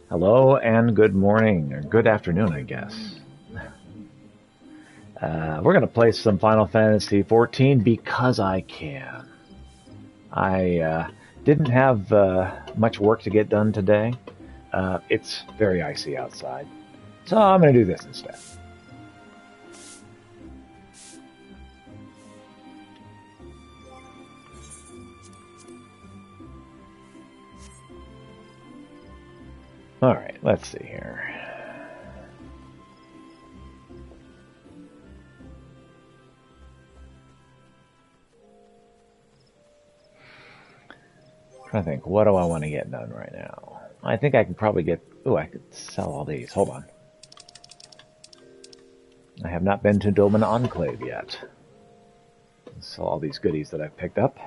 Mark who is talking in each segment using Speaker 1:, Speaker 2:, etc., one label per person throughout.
Speaker 1: Hello and good morning, or good afternoon, I guess. We're going to play some Final Fantasy XIV because I can. I didn't have much work to get done today. It's very icy outside, so I'm going to do this instead. Alright, let's see here. I'm trying to think, what do I want to get done right now? I think I can probably get... Ooh, I could sell all these. Hold on. I have not been to Dolmen Enclave yet. Sell all these goodies that I've picked up.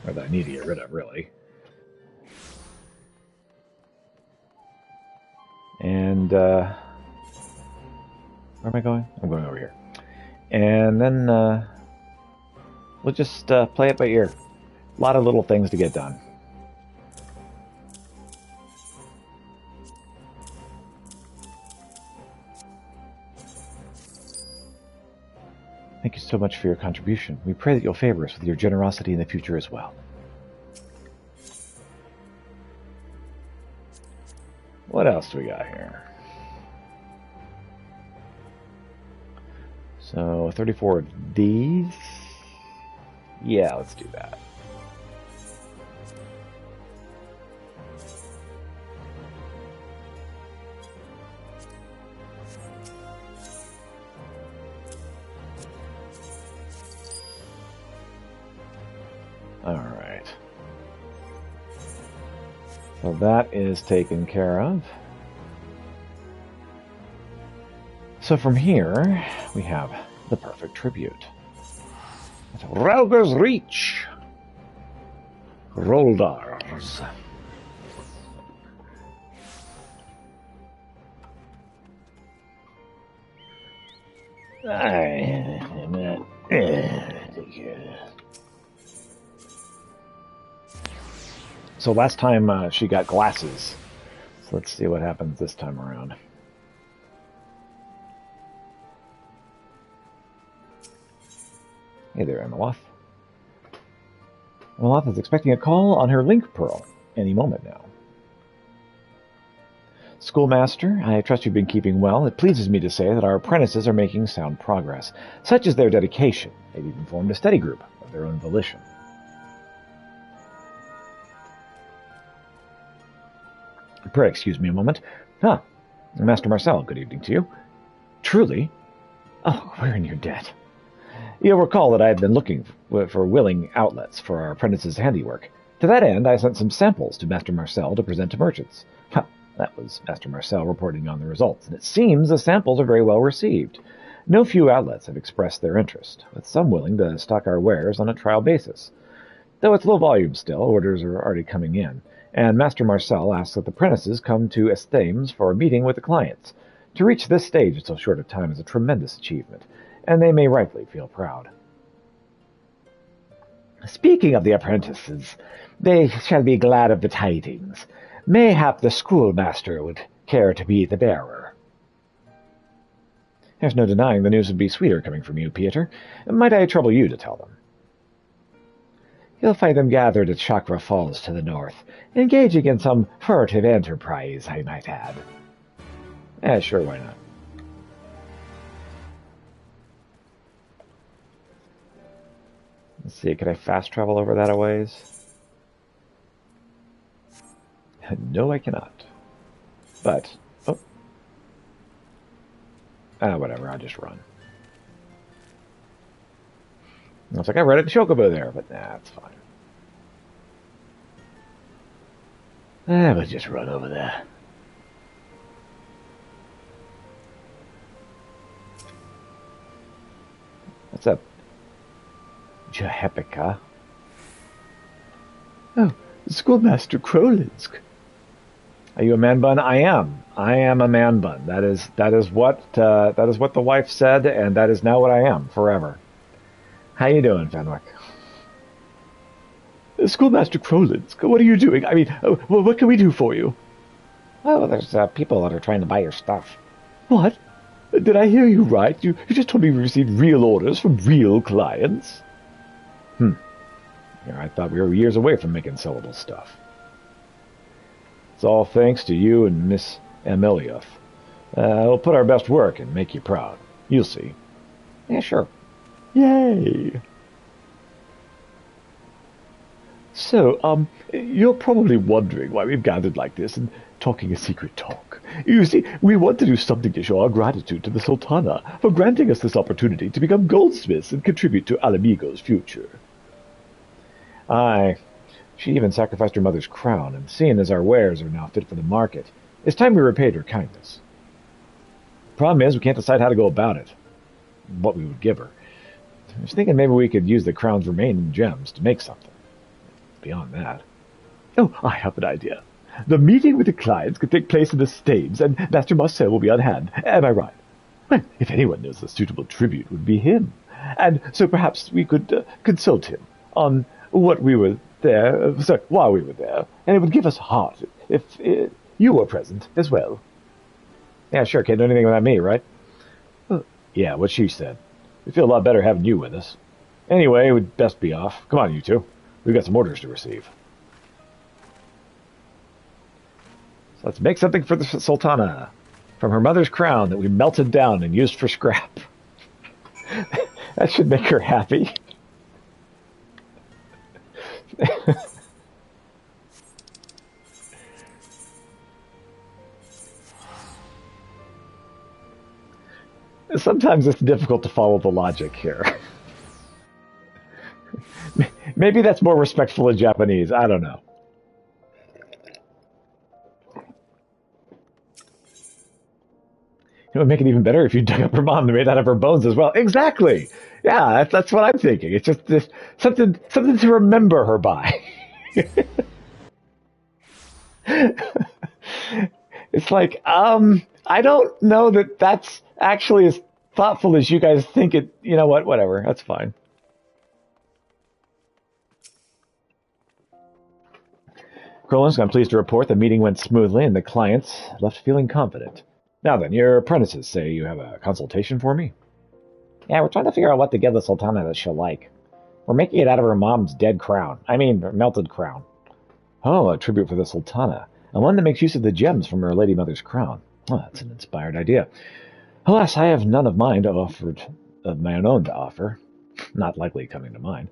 Speaker 1: Or that I need to get rid of, really. And, where am I going? I'm going over here. And then, we'll just play it by ear. A lot of little things to get done. Thank you so much for your contribution. We pray that you'll favor us with your generosity in the future as well. What else do we got here? So, 34 of these. Yeah, let's do that. Alright. So that is taken care of. So from here, we have the perfect tribute. It's Rauger's Reach. Roldars. So last time she got glasses. So let's see what happens this time around. Hey there, Emmeloth. Emmeloth is expecting a call on her link pearl any moment now. Schoolmaster, I trust you've been keeping well. It pleases me to say that our apprentices are making sound progress. Such is their dedication. They've even formed a study group of their own volition. Pray excuse me a moment. Master Marcel, good evening to you. Truly? Oh, we're in your debt. You'll recall that I have been looking for willing outlets for our apprentices' handiwork. To that end, I sent some samples to Master Marcel to present to merchants. That was Master Marcel reporting on the results, and it seems the samples are very well received. No few outlets have expressed their interest, with some willing to stock our wares on a trial basis. Though it's low volume still, orders are already coming in, and Master Marcel asks that the apprentices come to Esthames for a meeting with the clients. To reach this stage in so short a time is a tremendous achievement, and they may rightly feel proud. Speaking of the apprentices, they shall be glad of the tidings. Mayhap the schoolmaster would care to be the bearer. There's no denying the news would be sweeter coming from you, Pieter. Might I trouble you to tell them? You'll find them gathered at Chakra Falls to the north, engaging in some furtive enterprise, I might add. Sure, why not? Let's see, can I fast travel over that a ways? No, I cannot. But, whatever, I'll just run. It's like I read it in Chocobo there, but nah, it's fine. We'll just run over there. What's up? Jehepica. Oh, Schoolmaster Krolinsk. Are you a man bun? I am. I am a man bun. That is what the wife said, and that is now what I am forever. How you doing, Fenwick? Schoolmaster Krolinsk, what are you doing? I mean, what can we do for you? Oh, there's people that are trying to buy your stuff. What? Did I hear you right? You just told me we received real orders from real clients? Yeah, I thought we were years away from making sellable stuff. It's all thanks to you and Miss Emilioth. We'll put our best work and make you proud. You'll see. Yeah, sure. Yay! So, you're probably wondering why we've gathered like this and talking a secret talk. You see, we want to do something to show our gratitude to the Sultana for granting us this opportunity to become goldsmiths and contribute to Alamigo's future. Aye, she even sacrificed her mother's crown, and seeing as our wares are now fit for the market, it's time we repaid her kindness. Problem is, we can't decide how to go about it. What we would give her. I was thinking maybe we could use the crown's remaining gems to make something. Beyond that. Oh, I have an idea. The meeting with the clients could take place in the staves, and Master Marcel will be on hand. Am I right? Well, if anyone knows a suitable tribute, it would be him. And so perhaps we could consult him on what we were there, while we were there, and it would give us heart if you were present as well. Yeah, sure, can't do anything without me, right? Yeah, what she said. We feel a lot better having you with us. Anyway, we'd best be off. Come on, you two. We've got some orders to receive. So let's make something for the Sultana. From her mother's crown that we melted down and used for scrap. That should make her happy. Sometimes it's difficult to follow the logic here. Maybe that's more respectful in Japanese. I don't know. It would make it even better if you dug up her mom and made out of her bones as well. Exactly. Yeah, that's what I'm thinking. It's just this, something to remember her by. It's like, I don't know that that's actually as thoughtful as you guys think it. You know what? Whatever. That's fine. Krolinsk, I'm pleased to report the meeting went smoothly and the clients left feeling confident. Now then, your apprentices say you have a consultation for me? Yeah, we're trying to figure out what to give the Sultana that she'll like. We're making it out of her mom's dead crown. I mean, her melted crown. Oh, a tribute for the Sultana. And one that makes use of the gems from her Lady Mother's crown. Oh, that's an inspired idea. Alas, I have none of mine of my own to offer. Not likely coming to mind.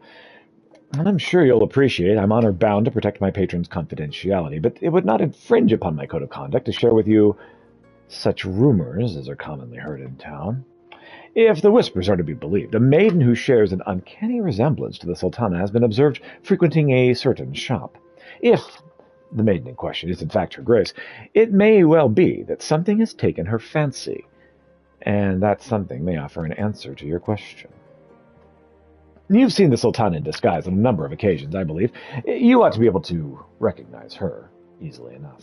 Speaker 1: And I'm sure you'll appreciate I'm honor bound to protect my patron's confidentiality, but it would not infringe upon my code of conduct to share with you such rumors as are commonly heard in town. If the whispers are to be believed, a maiden who shares an uncanny resemblance to the Sultana has been observed frequenting a certain shop. If the maiden in question is in fact her grace, it may well be that something has taken her fancy, and that something may offer an answer to your question. You've seen the Sultana in disguise on a number of occasions, I believe. You ought to be able to recognize her easily enough.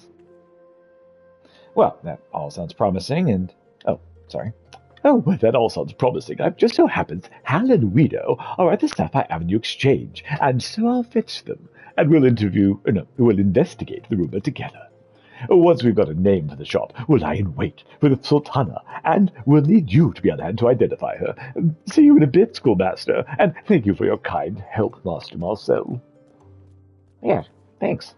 Speaker 1: Well, that all sounds promising, and... Oh, sorry. Oh, that all sounds promising. It just so happens Hal and Guido are at the Sapphire Avenue Exchange, and so I'll fetch them, and we'll investigate the rumor together. Once we've got a name for the shop, we'll lie in wait for the Sultana, and we'll need you to be on hand to identify her. See you in a bit, Schoolmaster, and thank you for your kind help, Master Marcel. Yeah, thanks.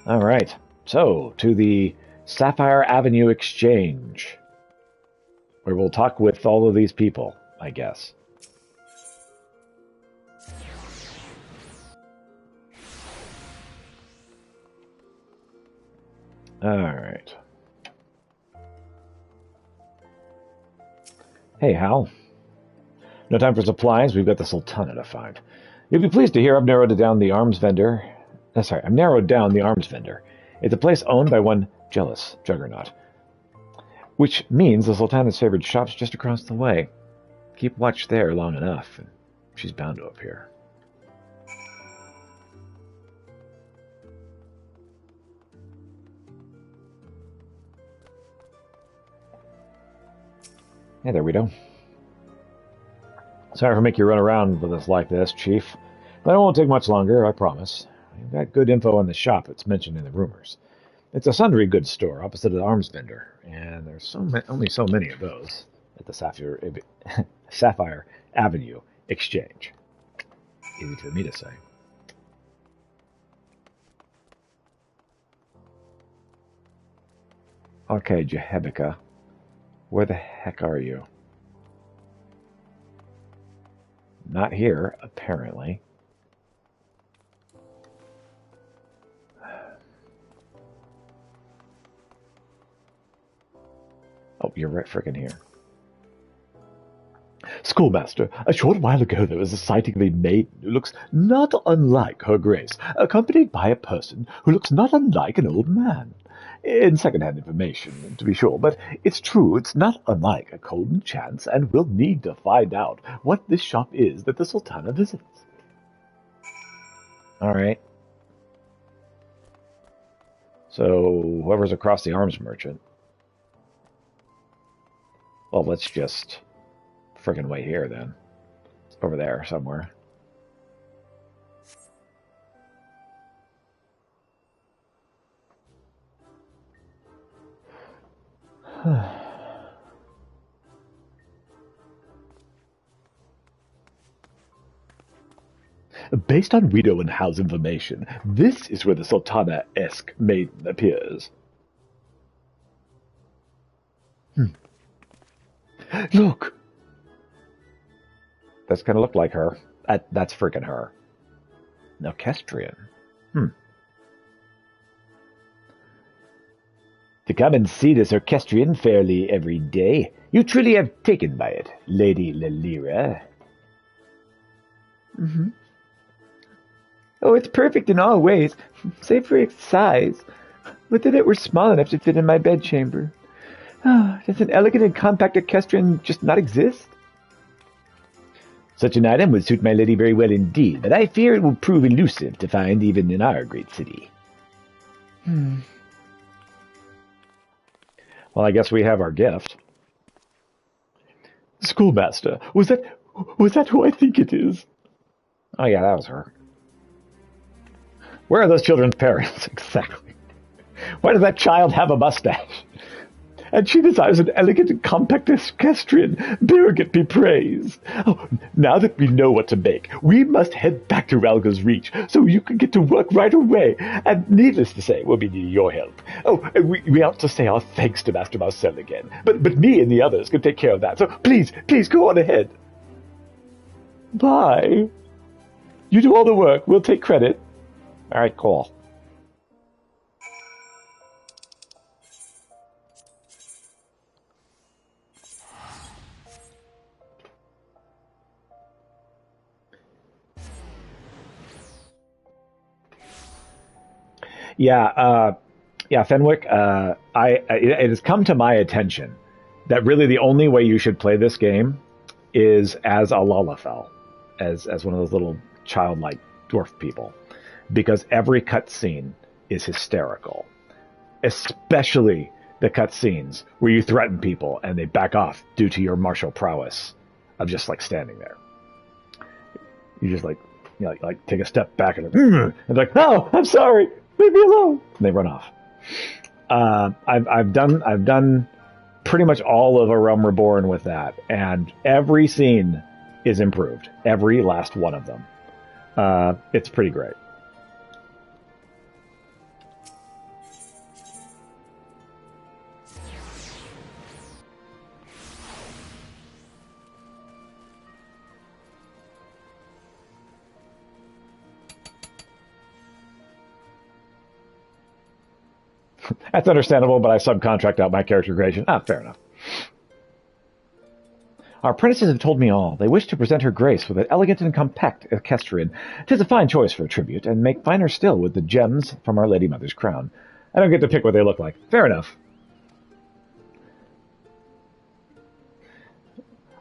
Speaker 1: All right, so to the Sapphire Avenue Exchange, where we'll talk with all of these people, I guess. All right. Hey, Hal. No time for supplies. We've got the Sultana to find. You'll be pleased to hear I've narrowed down the arms vendor. I've narrowed down the arms vendor. It's a place owned by one jealous juggernaut, which means the Sultana's favored shop's just across the way. Keep watch there long enough, and she's bound to appear. Yeah, there we go. Sorry for making you run around with us like this, Chief. But it won't take much longer, I promise. We've got good info on the shop that's mentioned in the rumors. It's a sundry goods store opposite of the arms vendor, and there's only so many of those at the Sapphire Avenue Exchange. Easy for me to say. Okay, Jehebika, where the heck are you? Not here, apparently. Oh, you're right frickin' here. Schoolmaster, a short while ago there was a sighting of a maiden who looks not unlike her grace, accompanied by a person who looks not unlike an old man. In second-hand information, to be sure, but it's true, it's not unlike a golden chance, and we'll need to find out what this shop is that the Sultana visits. Alright. So, whoever's across the arms merchant. Well, let's just frickin' wait here, then. It's over there, somewhere. Based on Guido and Howe's information, this is where the Sultana-esque maiden appears. Look! That's gonna look like her. That's freaking her. An orchestrion. To come and see this orchestrion fairly every day, you truly have taken by it, Lady Lelyra. Oh, it's perfect in all ways, save for its size. Would that it were small enough to fit in my bedchamber. Does an elegant and compact orchestrion just not exist? Such an item would suit my lady very well indeed, but I fear it will prove elusive to find even in our great city. Well, I guess we have our gift. Schoolmaster, was that who I think it is? Oh yeah, that was her. Where are those children's parents? Exactly. Why does that child have a mustache? And she desires an elegant and compact orchestrion. Birgit be praised. Oh, now that we know what to make, we must head back to Ralgo's Reach, so you can get to work right away. And needless to say, we'll be needing your help. Oh, and we ought to say our thanks to Master Marcel again. But me and the others can take care of that. So please go on ahead. Bye. You do all the work. We'll take credit. All right, cool. Yeah, Fenwick, it has come to my attention that really the only way you should play this game is as a Lalafell, as one of those little childlike dwarf people, because every cutscene is hysterical, especially the cutscenes where you threaten people and they back off due to your martial prowess of just like standing there. You just like take a step back and like, oh, I'm sorry. Leave me alone. And they run off. I've done pretty much all of A Realm Reborn with that, and every scene is improved. Every last one of them. It's pretty great. That's understandable, but I subcontract out my character creation. Fair enough. Our apprentices have told me all. They wish to present her grace with an elegant and compact orchestrion. 'Tis a fine choice for a tribute, and make finer still with the gems from our Lady Mother's crown. I don't get to pick what they look like. Fair enough.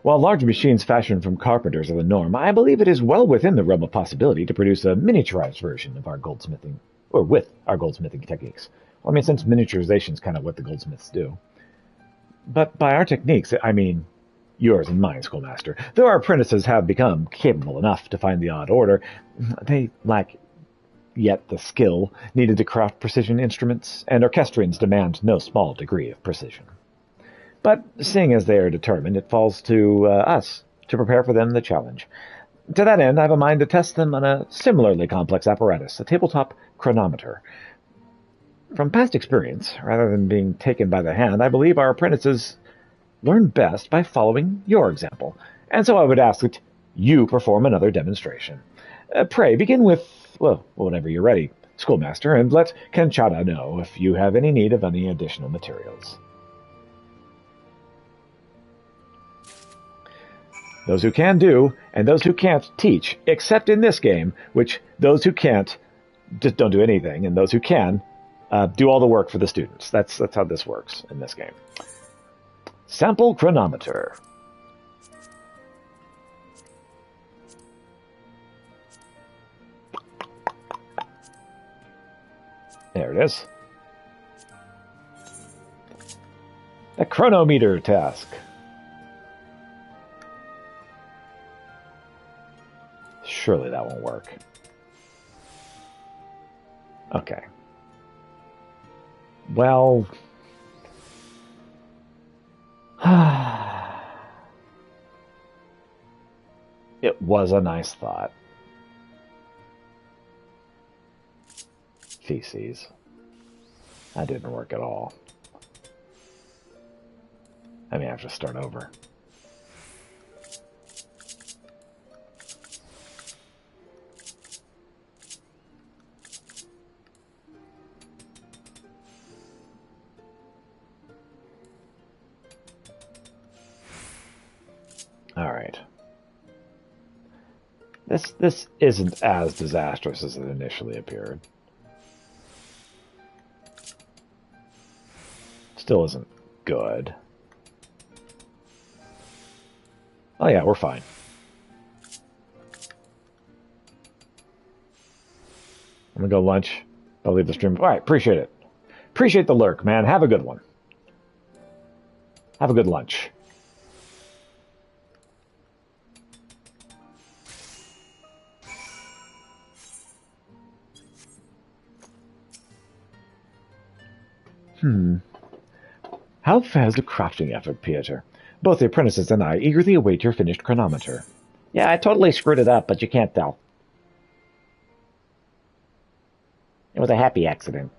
Speaker 1: While large machines fashioned from carpenters are the norm, I believe it is well within the realm of possibility to produce a miniaturized version of our goldsmithing, or with our goldsmithing techniques. Well, I mean, since miniaturization is kind of what the goldsmiths do. But by our techniques, I mean Yours and mine, schoolmaster. Though our apprentices have become capable enough to find the odd order, they lack yet the skill needed to craft precision instruments, and orchestrions demand no small degree of precision. But seeing as they are determined, it falls to us to prepare for them the challenge. To that end, I have a mind to test them on a similarly complex apparatus, a tabletop chronometer. From past experience, rather than being taken by the hand, I believe our apprentices learn best by following your example, and so I would ask that you perform another demonstration. Pray, begin with, well, whenever you're ready, schoolmaster, and let Kanchana know if you have any need of any additional materials. Those who can do, and those who can't teach, except in this game, which those who can't just don't do anything, and those who can do all the work for the students. That's how this works in this game. Sample chronometer. There it is. The chronometer task. Surely that won't work. Okay. Well... it was a nice thought. Feces. That didn't work at all. I may have to start over. All right. This isn't as disastrous as it initially appeared. Still isn't good. Oh yeah, we're fine. I'm gonna go lunch. I'll leave the stream. All right, appreciate it. Appreciate the lurk, man. Have a good one. Have a good lunch. How fares the crafting effort, Pieter? Both the apprentices and I eagerly await your finished chronometer. Yeah, I totally screwed it up, but you can't tell. It was a happy accident.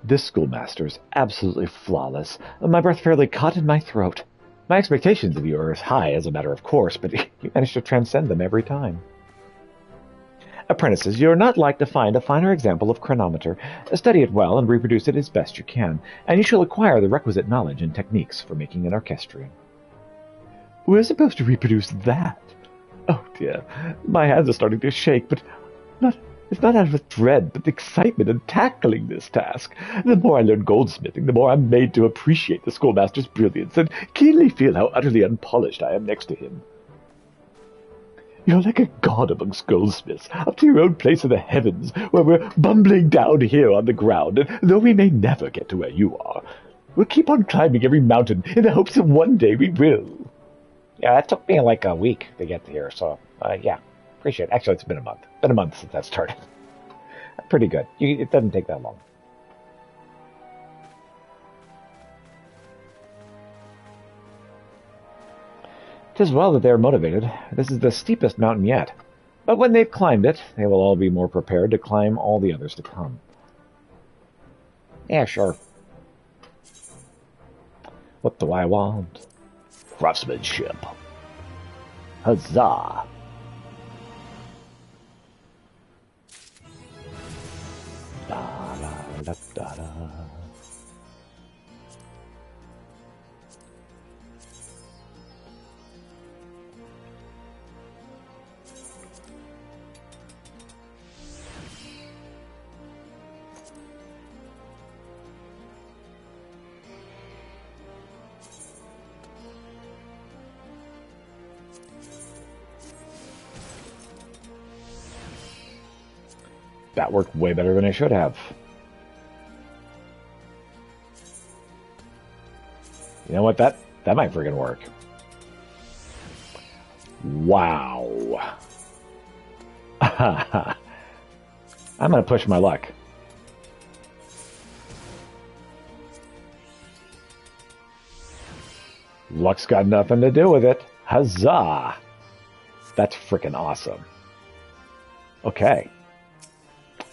Speaker 1: This schoolmaster is absolutely flawless. My breath fairly caught in my throat. My expectations of you are as high as a matter of course, but you manage to transcend them every time. Apprentices, you are not like to find a finer example of chronometer. Study it well and reproduce it as best you can, and you shall acquire the requisite knowledge and techniques for making an orchestrion. We're supposed to reproduce that? Oh dear, my hands are starting to shake, but it's not out of dread, but excitement in tackling this task. The more I learn goldsmithing, the more I'm made to appreciate the schoolmaster's brilliance and keenly feel how utterly unpolished I am next to him. You're like a god amongst goldsmiths, up to your own place in the heavens, where we're bumbling down here on the ground, and though we may never get to where you are, we'll keep on climbing every mountain in the hopes that one day we will. Yeah, that took me like a week to get here, so, yeah. Appreciate it. Actually, it's been a month. Been a month since that started. Pretty good. It doesn't take that long. Tis well that they are motivated. This is the steepest mountain yet. But when they've climbed it, they will all be more prepared to climb all the others to come. Yeah, sure. What do I want? Craftsmanship. Huzzah! Da, da, da, da, da. That worked way better than it should have. You know what? That might friggin' work. Wow. I'm gonna push my luck. Luck's got nothing to do with it. Huzzah! That's frickin' awesome. Okay.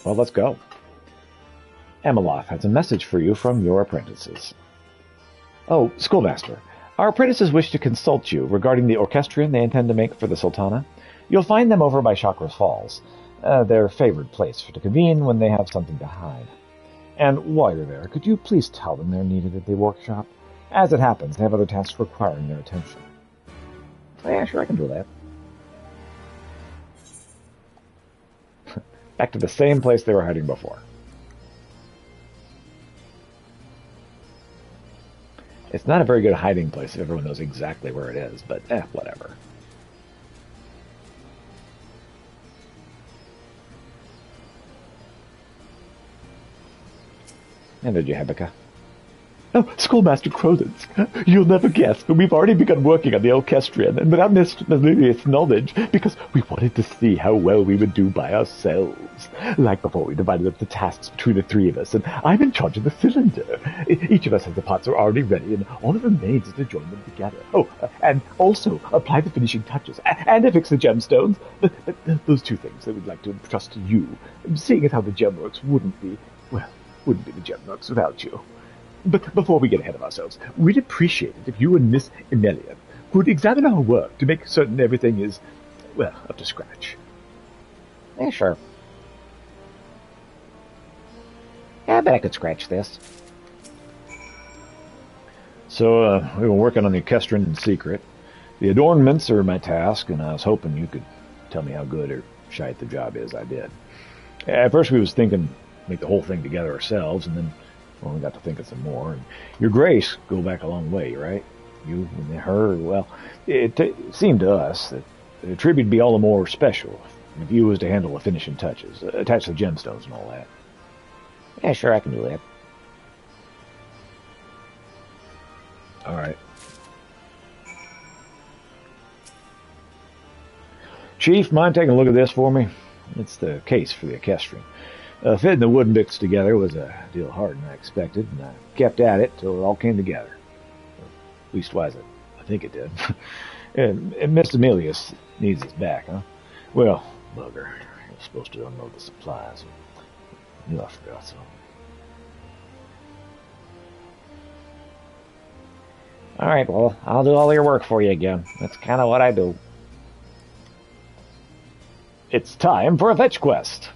Speaker 1: Well, let's go. Ameloth has a message for you from your apprentices. Oh, Schoolmaster. Our apprentices wish to consult you regarding the orchestrion they intend to make for the Sultana. You'll find them over by Chakra's Falls, their favored place to convene when they have something to hide. And while you're there, could you please tell them they're needed at the workshop? As it happens, they have other tasks requiring their attention. Yeah, sure, I can do that. Back to the same place they were hiding before. It's not a very good hiding place if everyone knows exactly where it is, but whatever. And did you, Hebeka? Oh, Schoolmaster Crolins, you'll never guess, but we've already begun working on the orchestrion, and without Miss Melilia's knowledge, because we wanted to see how well we would do by ourselves. Like before, we divided up the tasks between the three of us, and I'm in charge of the cylinder. Each of us has the parts are already ready, and all that remains is to join them together. Oh, and also apply the finishing touches, and affix the gemstones. Those two things that we'd like to entrust to you, seeing as how the gemworks wouldn't be the gemworks without you. But before we get ahead of ourselves, we'd appreciate it if you and Miss Emelia could examine our work to make certain everything is, well, up to scratch. Yeah, sure. Yeah, I bet I could scratch this. So, we were working on the orchestrion in secret. The adornments are my task, and I was hoping you could tell me how good or shite the job is. I did. At first we was thinking make the whole thing together ourselves, and then well, we got to thinking some more. And your grace go back a long way, right? You and her, well, it seemed to us that the tribute would be all the more special if you was to handle the finishing touches, attach the gemstones and all that. Yeah, sure, I can do that. All right. Chief, mind taking a look at this for me? It's the case for the orchestrion. Fitting the wooden bits together was a deal harder than I expected, and I kept at it till it all came together. Leastwise, I think it did. and Mr. Emilius needs his back, huh? Well, bugger. I was supposed to unload the supplies. I forgot so. Alright, well, I'll do all your work for you again. That's kind of what I do. It's time for a fetch quest.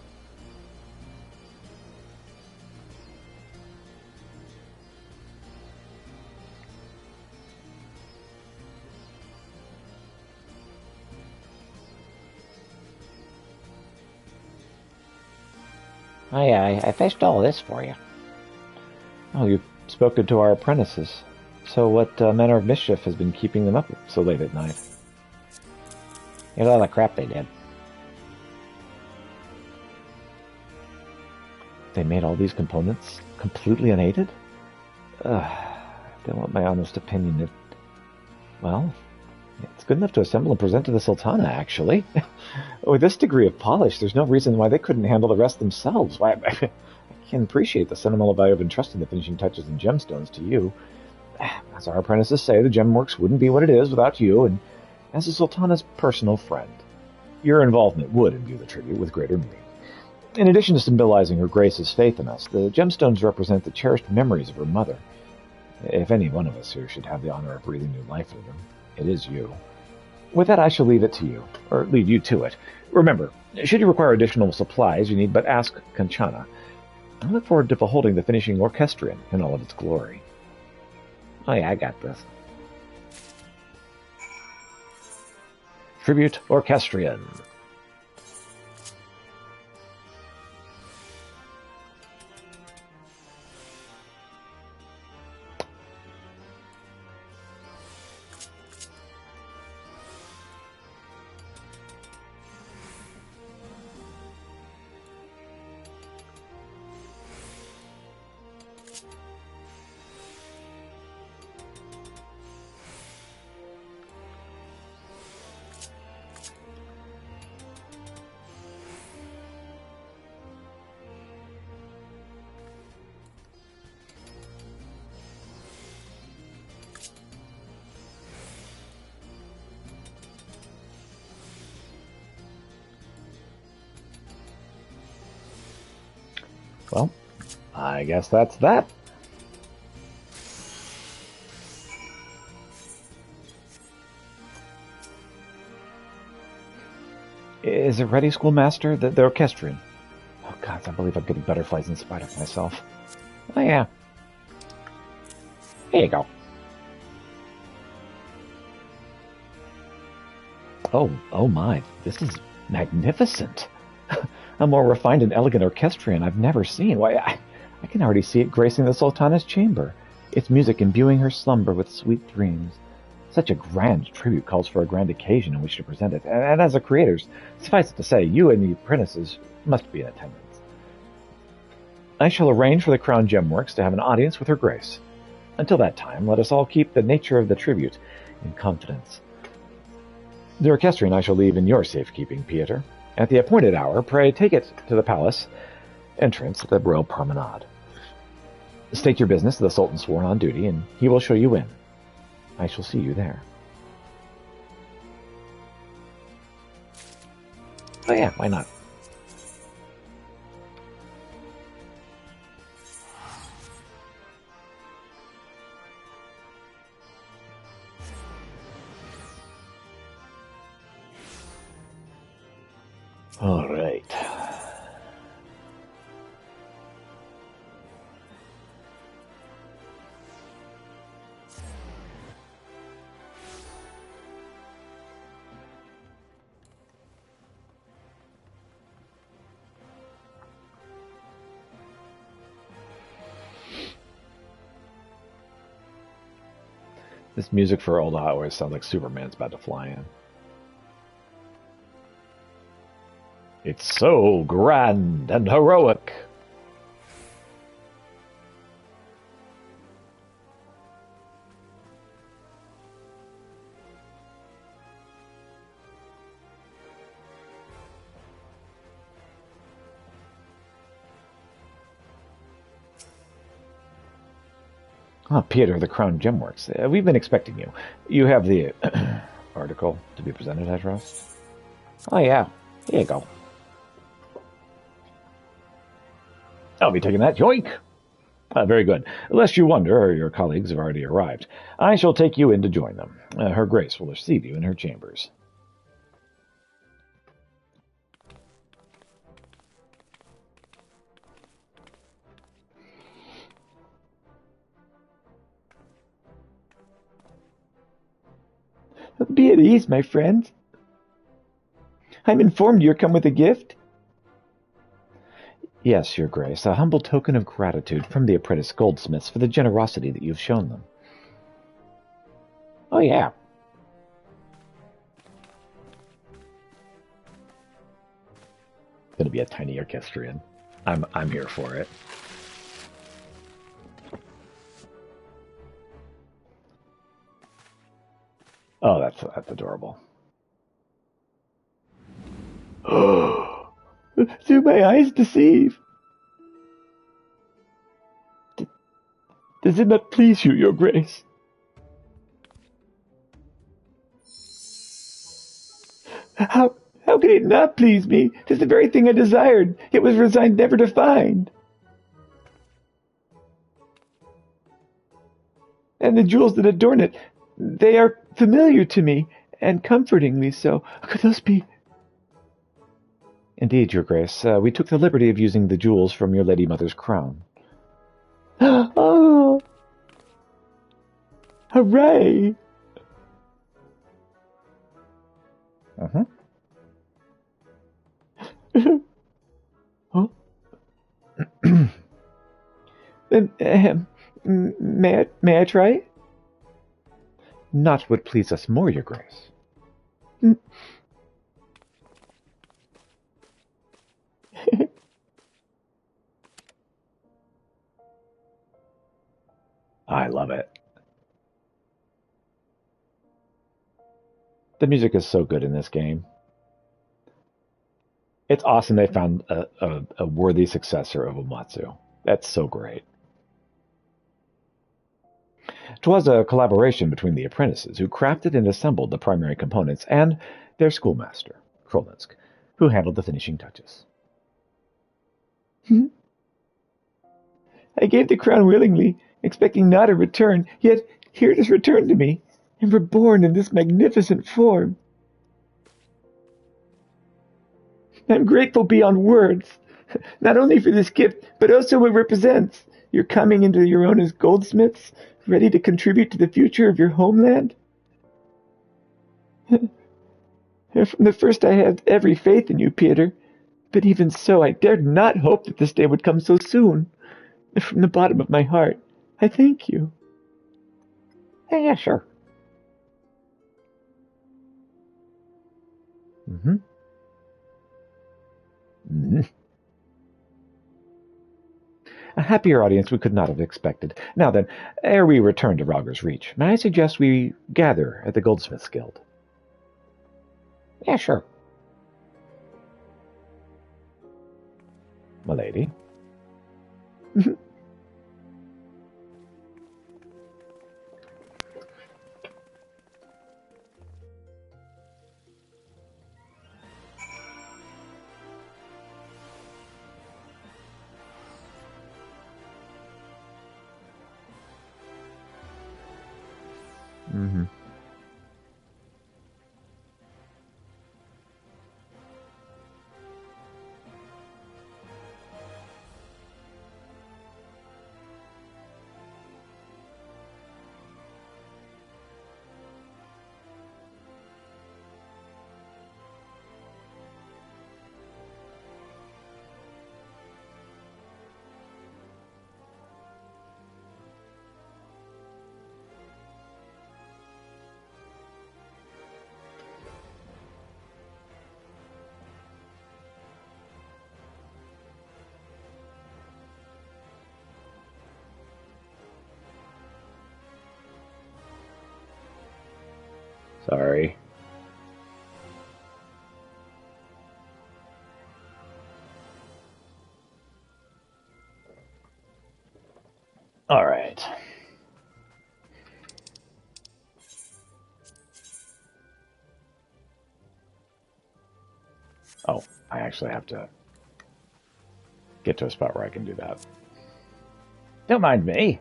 Speaker 1: I fetched all this for you. Oh, you've spoken to our apprentices. So what manner of mischief has been keeping them up so late at night? You know all the crap they did. They made all these components completely unaided? I don't want my honest opinion of... Well, it's good enough to assemble and present to the Sultana, actually. With this degree of polish, there's no reason why they couldn't handle the rest themselves. Why, I can appreciate the sentimental value of entrusting the finishing touches and gemstones to you. As our apprentices say, the gemworks wouldn't be what it is without you, and as the Sultana's personal friend, your involvement would imbue the tribute with greater meaning. In addition to symbolizing her grace's faith in us, the gemstones represent the cherished memories of her mother. If any one of us here should have the honor of breathing new life into them, it is you. With that, I shall leave it to you, or leave you to it. Remember, should you require additional supplies, you need but ask Kanchana. I look forward to beholding the finishing orchestrion in all of its glory. Oh yeah, I got this. Tribute Orchestrion. Well, I guess that's that. Is it ready, schoolmaster? The orchestrion. Oh, God, I believe I'm getting butterflies in spite of myself. Oh, yeah. Here you go. Oh my, this is magnificent. A more refined and elegant orchestrion I've never seen. Why, I can already see it gracing the Sultana's chamber, its music imbuing her slumber with sweet dreams. Such a grand tribute calls for a grand occasion in which to present it, and as the creators, suffice it to say, you and the apprentices must be in attendance. I shall arrange for the Crown Gemworks to have an audience with Her Grace. Until that time, let us all keep the nature of the tribute in confidence. The orchestrion I shall leave in your safekeeping, Pieter. At the appointed hour, pray take it to the palace entrance at the royal promenade. State your business to the Sultan sworn on duty, and he will show you in. I shall see you there. Oh yeah, why not? All right. This music for Old always sounds like Superman's about to fly in. It's so grand and heroic. Ah, Pieter, the Crown Gemworks. We've been expecting you. You have the article to be presented, I trust? Oh, yeah. Here you go. I'll be taking that. Yoink! Very good. Lest you wonder, your colleagues have already arrived. I shall take you in to join them. Her Grace will receive you in her chambers. Be at ease, my friend. I'm informed you're come with a gift. Yes, your grace, a humble token of gratitude from the apprentice goldsmiths for the generosity that you've shown them. Oh, yeah. Gonna be a tiny orchestrion. I'm here for it. Oh, that's adorable. Oh, do my eyes deceive? Does it not please you, your grace? How could it not please me? 'Tis the very thing I desired, yet was resigned never to find. And the jewels that adorn it, they are familiar to me, and comfortingly so. Could those be... Indeed, your grace, we took the liberty of using the jewels from your lady mother's crown. Oh! Hooray! Uh-huh. Huh? May I try? Not would please us more, your grace. I love it. The music is so good in this game. It's awesome they found a worthy successor of Umatsu. That's so great. 'Twas a collaboration between the apprentices who crafted and assembled the primary components and their schoolmaster, Krolinsk, who handled the finishing touches. I gave the crown willingly, expecting not a return, yet here it is returned to me, and reborn in this magnificent form. I'm grateful beyond words, not only for this gift, but also what it represents. You're coming into your own as goldsmiths, ready to contribute to the future of your homeland. From the first I had every faith in you, Peter, but even so I dared not hope that this day would come so soon. From the bottom of my heart, I thank you. Yeah, sure. Mm-hmm. Mm-hmm. A happier audience we could not have expected. Now then, ere we return to Rogger's Reach, may I suggest we gather at the Goldsmiths Guild? Yeah, sure. My lady. Mm-hmm. Sorry. All right. Oh, I actually have to get to a spot where I can do that. Don't mind me.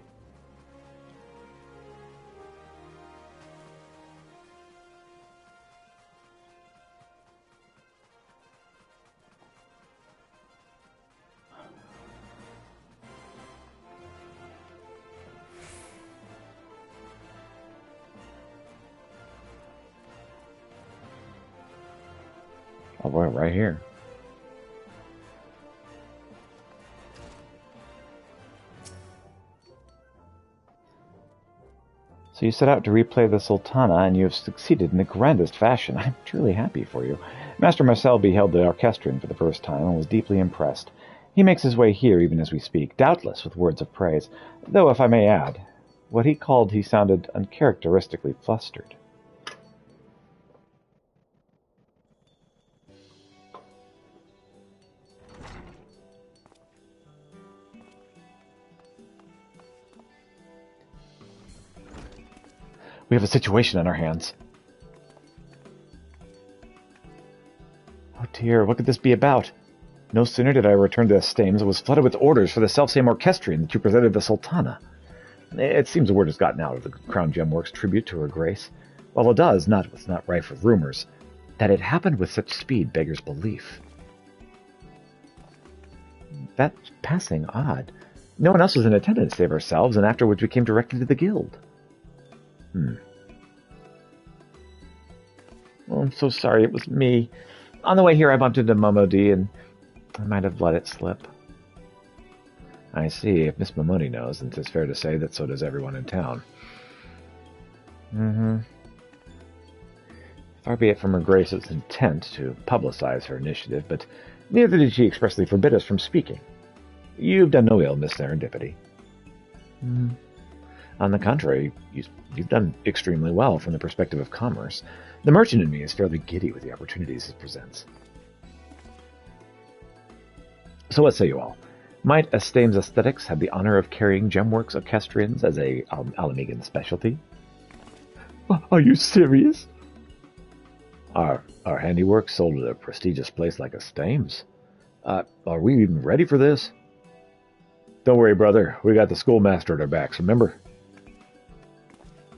Speaker 1: Oh, boy, right here. So you set out to replay the Sultana, and you have succeeded in the grandest fashion. I'm truly happy for you. Master Marcel beheld the orchestrion for the first time and was deeply impressed. He makes his way here even as we speak, doubtless with words of praise, though, if I may add, what he called he sounded uncharacteristically flustered. We have a situation on our hands. Oh dear, what could this be about? No sooner did I return to Estames, I was flooded with orders for the selfsame orchestrion that you presented the Sultana. It seems the word has gotten out of the Crown Gemworks tribute to her grace. While it does, it's not rife with rumors. That it happened with such speed beggars belief. That's passing odd. No one else was in attendance save ourselves, and afterwards we came directly to the guild. Oh, I'm so sorry, it was me. On the way here I bumped into Momodi, and I might have let it slip. I see. If Miss Momodi knows, then it's fair to say that so does everyone in town. Far be it from her Grace's intent to publicize her initiative, but neither did she expressly forbid us from speaking. You've done no ill, Miss Serendipity. On the contrary, you've done extremely well from the perspective of commerce. The merchant in me is fairly giddy with the opportunities it presents. So what say you all? Might Estames Aesthetics have the honor of carrying Gemworks orchestrions as a Alamegan specialty? Are you serious? Our handiwork sold at a prestigious place like Estames? Are we even ready for this? Don't worry, brother. We got the schoolmaster at our backs, remember?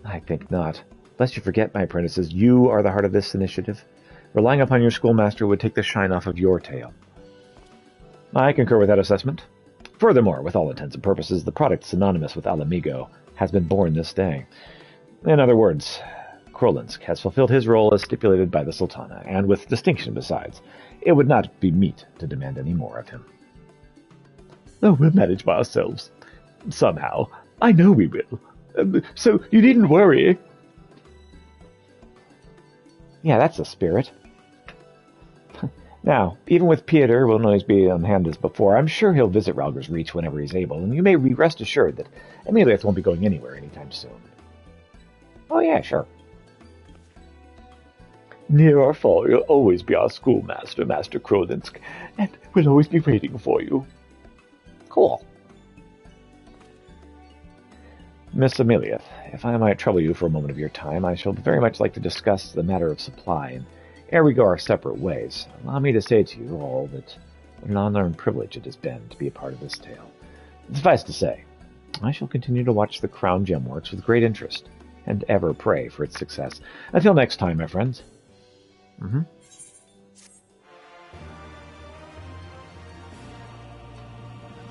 Speaker 1: I think not. Lest you forget, my apprentices, you are the heart of this initiative. Relying upon your schoolmaster would take the shine off of your tail. I concur with that assessment. Furthermore, with all intents and purposes, the product synonymous with Alamigo has been born this day. In other words, Krolinsk has fulfilled his role as stipulated by the Sultana, and with distinction besides. It would not be meet to demand any more of him. Oh, we'll manage by ourselves. Somehow. I know we will. So you needn't worry. Yeah, that's the spirit. Now, even with Peter will always be on hand as before, I'm sure he'll visit Ralger's Reach whenever he's able, and you may be rest assured that Emiliath won't be going anywhere anytime soon. Oh yeah, sure. Near or far, you'll always be our schoolmaster, Master Krolinsk, and we'll always be waiting for you. Cool. Miss Emiliath, if I might trouble you for a moment of your time, I shall very much like to discuss the matter of supply, and ere we go our separate ways, allow me to say to you all that what an honor and privilege it has been to be a part of this tale. Suffice to say, I shall continue to watch the Crown Gemworks with great interest, and ever pray for its success. Until next time, my friends.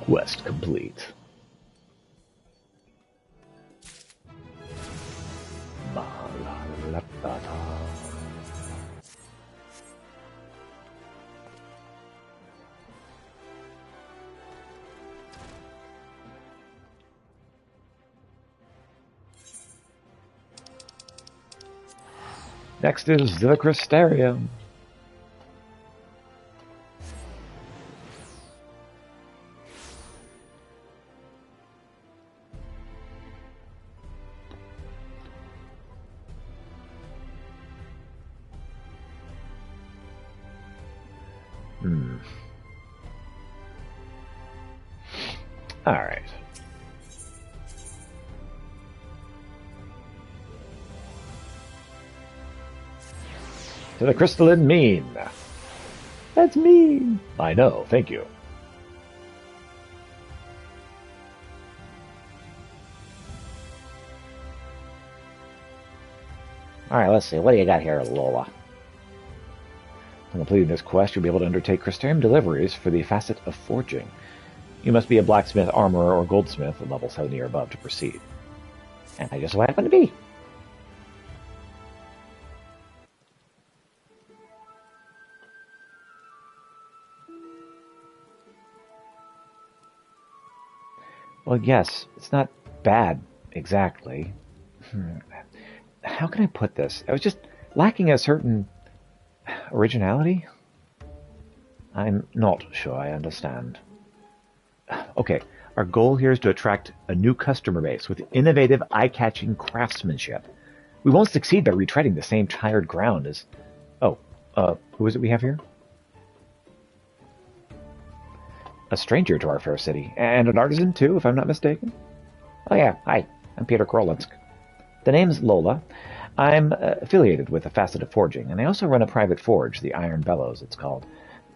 Speaker 1: Quest complete. Next is the Crystarium. All right. To the crystalline mean. That's mean. I know, thank you. Alright, let's see. What do you got here, Lola? On completing this quest, you'll be able to undertake Crystarium deliveries for the facet of forging. You must be a blacksmith, armorer, or goldsmith at level 70 or above to proceed. And I just so happen to be. Well, yes, it's not bad, exactly. How can I put this? I was just lacking a certain originality? I'm not sure I understand. Okay, our goal here is to attract a new customer base with innovative, eye-catching craftsmanship. We won't succeed by retreading the same tired ground as... Oh, who is it we have here? A stranger to our fair city, and an artisan too, if I'm not mistaken. Oh yeah, hi, I'm Peter Krolinsk. The name's Lola. I'm affiliated with a facet of forging, and I also run a private forge, the Iron Bellows it's called.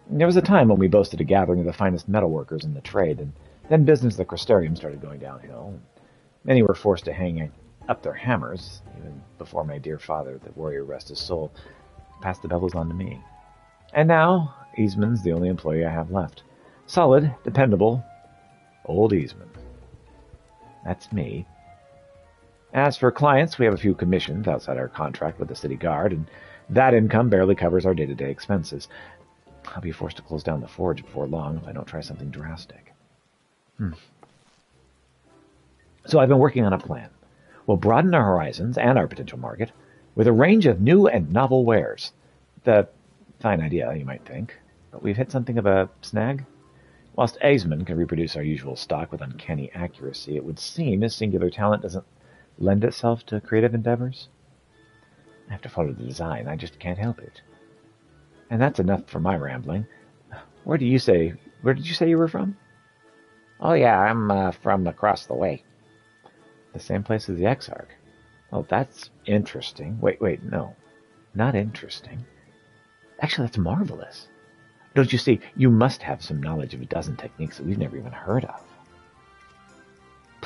Speaker 1: There was a time when we boasted a gathering of the finest metalworkers in the trade, and then business at the Crystarium started going downhill. Many were forced to hang up their hammers, even before my dear father, the warrior rest his soul, passed the bellows on to me. And now, Eastman's the only employee I have left. Solid, dependable, old Eastman. That's me. As for clients, we have a few commissions outside our contract with the city guard, and that income barely covers our day-to-day expenses. I'll be forced to close down the forge before long if I don't try something drastic. So I've been working on a plan. We'll broaden our horizons and our potential market with a range of new and novel wares. The fine idea, you might think, but we've hit something of a snag. Whilst Eisman can reproduce our usual stock with uncanny accuracy, it would seem his singular talent doesn't lend itself to creative endeavors. I have to follow the design, I just can't help it. And that's enough for my rambling. Where did you say you were from? Oh yeah, I'm from across the way. The same place as the Exarch. Oh, that's interesting. Wait, no. Not interesting. Actually, that's marvelous. Don't you see, you must have some knowledge of a dozen techniques that we've never even heard of.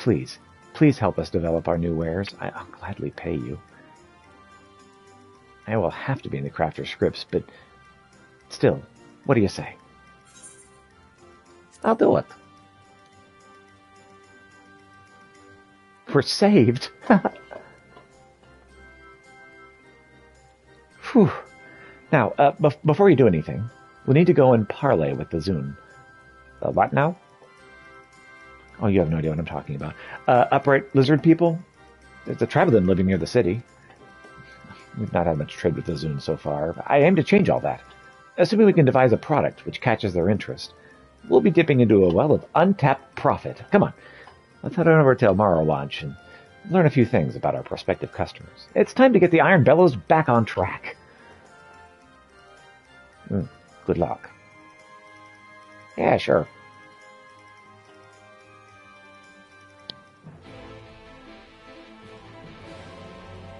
Speaker 1: Please, please help us develop our new wares. I'll gladly pay you. I will have to be in the crafter scripts, but still, what do you say?
Speaker 2: I'll do it.
Speaker 1: We're saved. Whew. Now, before you do anything, we'll need to go and parley with the Zune. What now? Oh, you have no idea what I'm talking about. Upright lizard people? There's a tribe of them living near the city. We've not had much trade with the Zune so far. But I aim to change all that. Assuming we can devise a product which catches their interest, we'll be dipping into a well of untapped profit. Come on, let's head on over to Elmaro Launch and learn a few things about our prospective customers. It's time to get the Iron Bellows back on track. Good luck.
Speaker 2: Yeah, sure.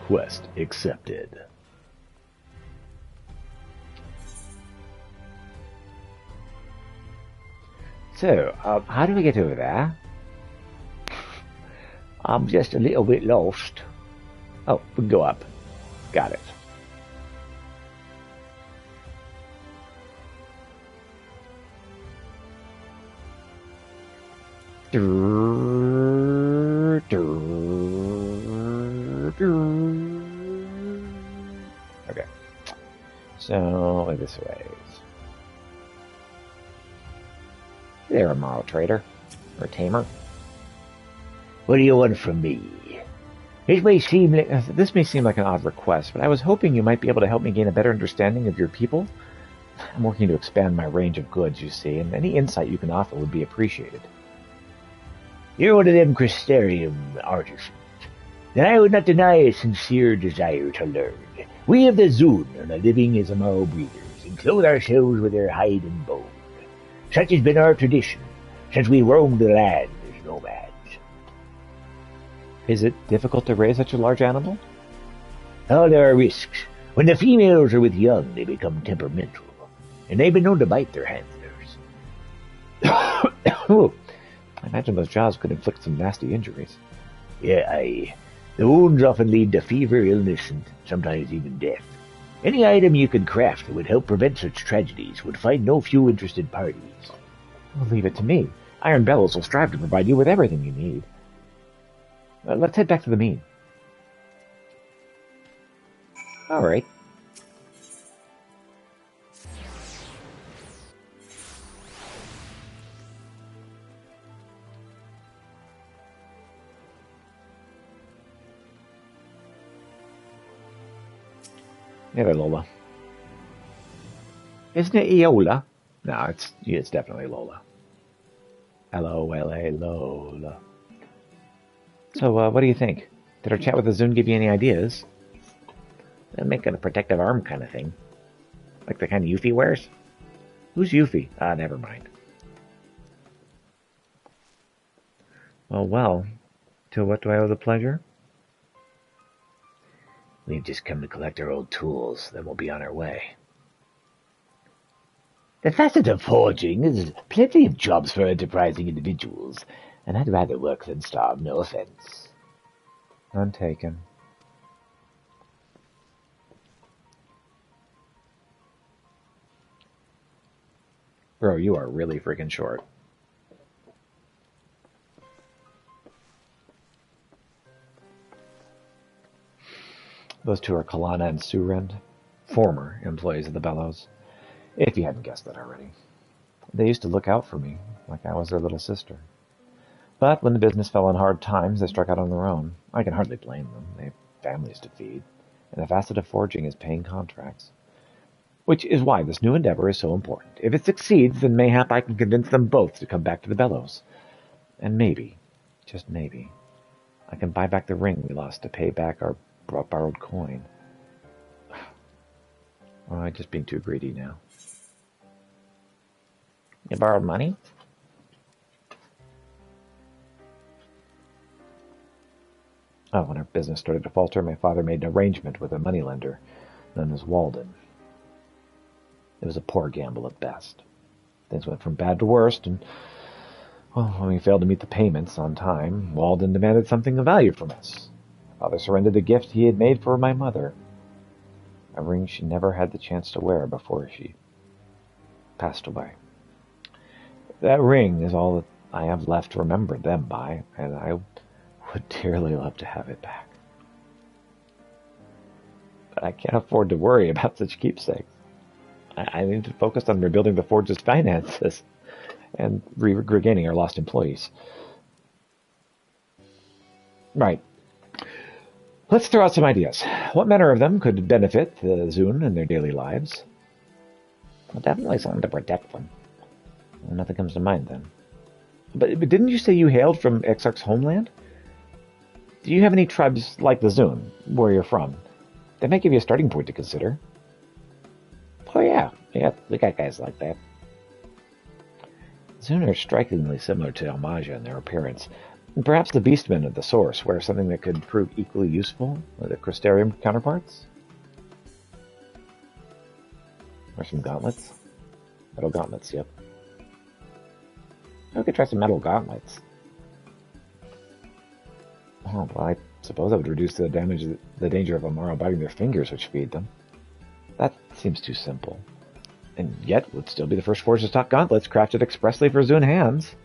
Speaker 1: Quest accepted.
Speaker 2: So, how do we get over there? I'm just a little bit lost.
Speaker 1: Oh, we can go up. Got it. Okay. So, this way.
Speaker 2: There, a moral trader. Or tamer.
Speaker 3: What do you want from me?
Speaker 1: This may seem like an odd request, but I was hoping you might be able to help me gain a better understanding of your people. I'm working to expand my range of goods, you see, and any insight you can offer would be appreciated.
Speaker 3: You're one of them Crystarium artisans. Then I would not deny a sincere desire to learn. We of the Zune are the living as Amaro breeders, and clothe ourselves with their hide and bone. Such has been our tradition, since we roamed the land as nomads.
Speaker 1: Is it difficult to raise such a large animal?
Speaker 3: Oh, there are risks. When the females are with young, they become temperamental, and they've been known to bite their handlers.
Speaker 1: Oh, I imagine those jaws could inflict some nasty injuries.
Speaker 3: Yeah, the wounds often lead to fever, illness, and sometimes even death. Any item you could craft that would help prevent such tragedies would find no few interested parties.
Speaker 1: Well, leave it to me. Iron Bellows will strive to provide you with everything you need. Let's head back to the mead.
Speaker 2: All right.
Speaker 1: Hey there, Lola.
Speaker 2: Isn't it Eola?
Speaker 1: No, it's definitely Lola. L-O-L-A, Lola. So, what do you think? Did our chat with the Zune give you any ideas?
Speaker 2: They're making a protective arm kind of thing. Like the kind of Yuffie wears.
Speaker 1: Who's Yuffie?
Speaker 2: Never mind.
Speaker 1: Well, to what do I owe the pleasure?
Speaker 3: We've just come to collect our old tools, then we'll be on our way. The facet of forging is plenty of jobs for enterprising individuals, and I'd rather work than starve, no offense.
Speaker 1: None taken. Bro, you are really freaking short. Those two are Kalana and Surend, former employees of the Bellows, if you hadn't guessed that already. They used to look out for me, like I was their little sister. But when the business fell on hard times, they struck out on their own. I can hardly blame them. They have families to feed, and the facet of forging is paying contracts. Which is why this new endeavor is so important. If it succeeds, then mayhap I can convince them both to come back to the Bellows. And maybe, just maybe, I can buy back the ring we lost to pay back our borrowed coin. Or am I just being too greedy now?
Speaker 2: You borrowed money?
Speaker 1: Oh, when our business started to falter, my father made an arrangement with a moneylender known as Walden. It was a poor gamble at best. Things went from bad to worst, and, Well, when we failed to meet the payments on time, Walden demanded something of value from us. Father surrendered a gift he had made for my mother, a ring she never had the chance to wear before she passed away. That ring is all that I have left to remember them by, and I would dearly love to have it back. But I can't afford to worry about such keepsakes. I need to focus on rebuilding the Forge's finances and regaining our lost employees. Right. Let's throw out some ideas. What manner of them could benefit the Zun in their daily lives?
Speaker 2: Well, definitely something to protect them. Well, nothing comes to mind then.
Speaker 1: But didn't you say you hailed from Exarch's homeland? Do you have any tribes like the Zun, where you're from? That might give you a starting point to consider.
Speaker 2: Oh yeah, we got guys like that.
Speaker 1: Zun are strikingly similar to Almaja in their appearance. And perhaps the Beastmen of the Source wear something that could prove equally useful with the Crystarium counterparts? Or some gauntlets? Metal gauntlets, yep.
Speaker 2: We could try some metal gauntlets.
Speaker 1: Oh, well, I suppose that would reduce the danger of Amaro biting their fingers which feed them. That seems too simple. And yet would still be the first Forge's stock gauntlets crafted expressly for Zun hands.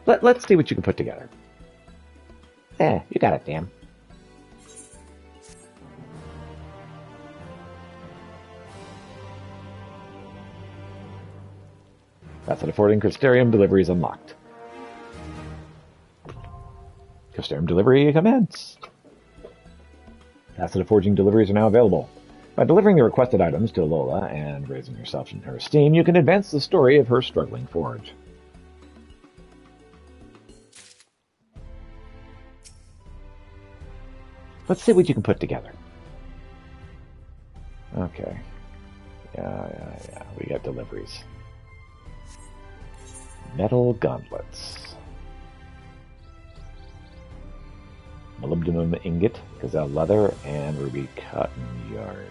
Speaker 1: Let's see what you can put together.
Speaker 2: You got it, Dan.
Speaker 1: Method of forwarding Crystarium deliveries unlocked. Crystarium delivery commenced. Method of forging deliveries are now available. By delivering the requested items to Lola and raising yourself in her esteem, you can advance the story of her struggling forge. Let's see what you can put together. Okay. Yeah. We got deliveries. Metal gauntlets. Molybdenum ingot, gazelle leather, and ruby cotton yarn.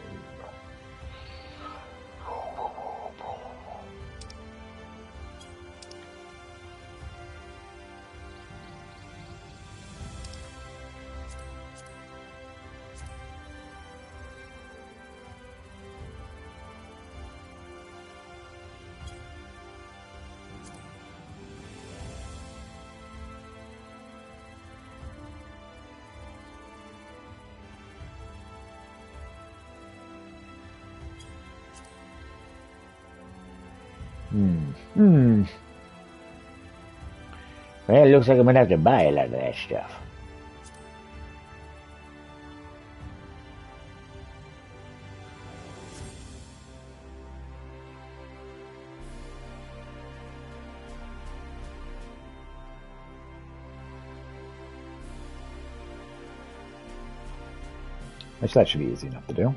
Speaker 3: Well, it looks like I'm gonna have to buy a lot of that stuff.
Speaker 1: Which that should be easy enough to do.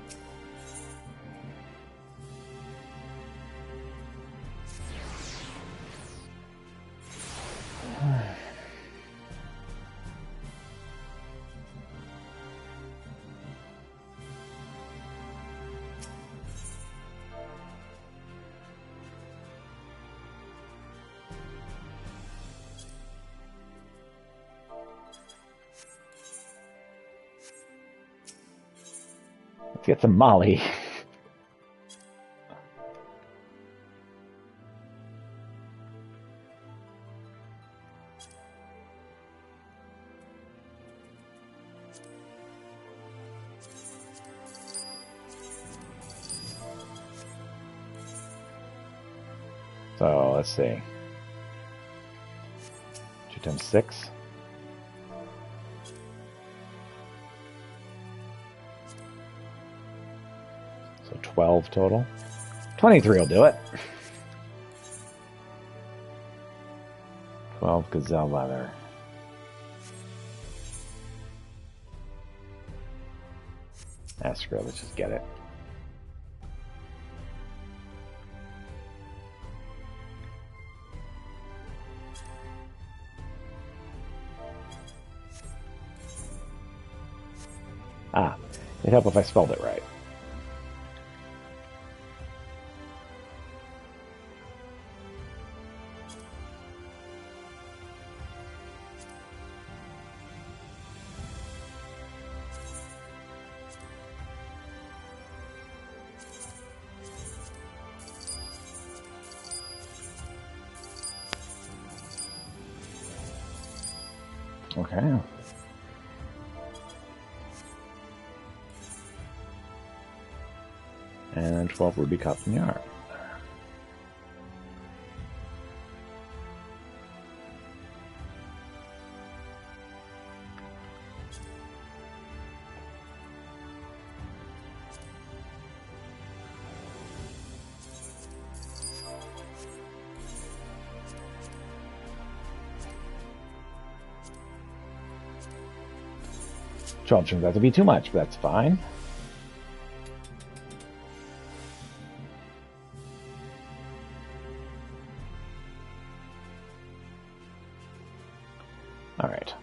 Speaker 1: Let's get some Molly. So let's see. 2 times 6. So 12 total. 23 will do it. 12 gazelle leather. Screw it, let's just get it. It'd help if I spelled it right. Okay. And 12 ruby cups in the yard. Turns out to be too much, but that's fine. All right.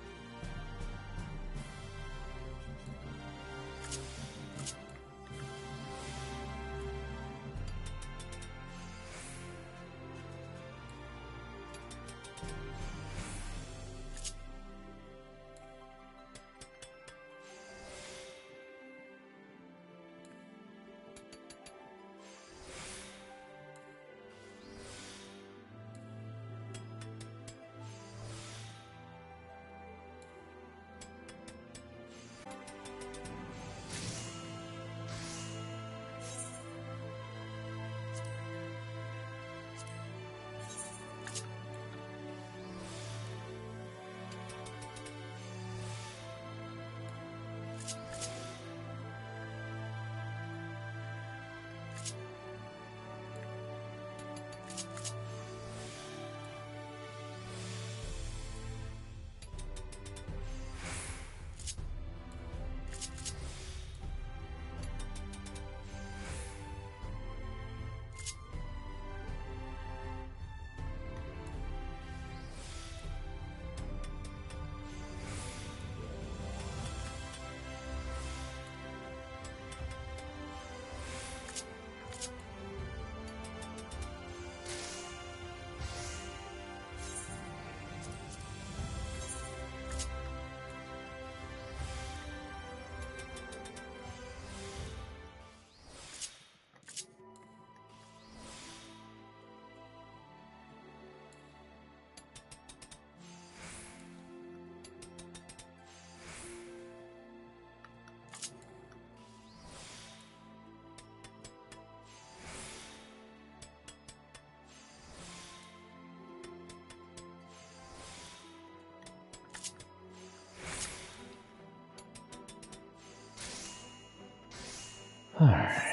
Speaker 1: All right.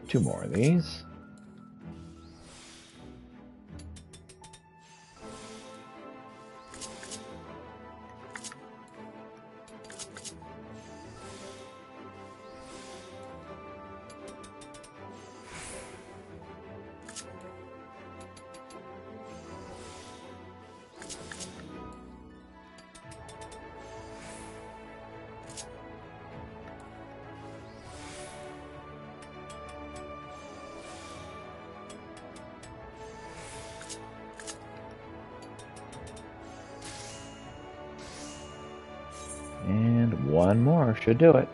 Speaker 1: Two more of these. And one more should do it.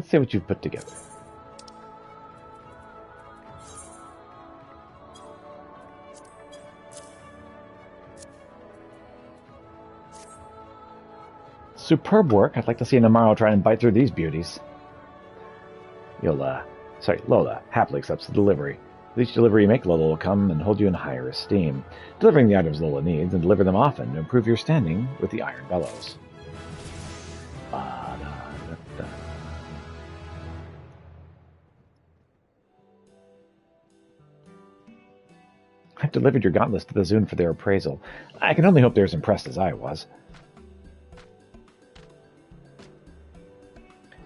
Speaker 1: Let's see what you've put together. Superb work. I'd like to see Namaro try and bite through these beauties. Lola happily accepts the delivery. With each delivery you make, Lola will come and hold you in higher esteem, delivering the items Lola needs, and deliver them often to improve your standing with the Iron Bellows. I've delivered your gauntlets to the Zune for their appraisal. I can only hope they're as impressed as I was.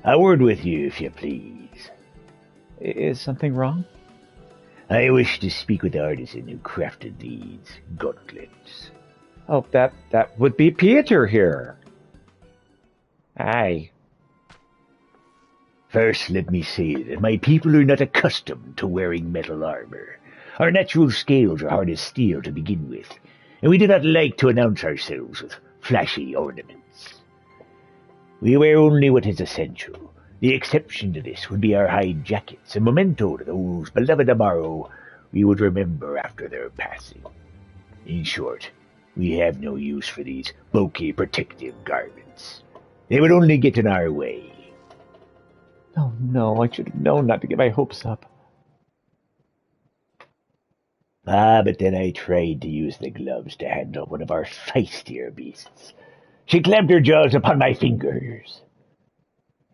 Speaker 3: A word with you, if you please.
Speaker 1: Is something wrong?
Speaker 3: I wish to speak with the artisan who crafted these gauntlets.
Speaker 1: Oh, that would be Pieter here. Aye.
Speaker 3: First, let me say that my people are not accustomed to wearing metal armor. Our natural scales are hard as steel to begin with, and we do not like to announce ourselves with flashy ornaments. We wear only what is essential. The exception to this would be our hide jackets, a memento to those beloved Amaro we would remember after their passing. In short, we have no use for these bulky protective garments. They would only get in our way.
Speaker 1: Oh no, I should have known not to get my hopes up.
Speaker 3: But then I tried to use the gloves to handle one of our feistier beasts. She clamped her jaws upon my fingers,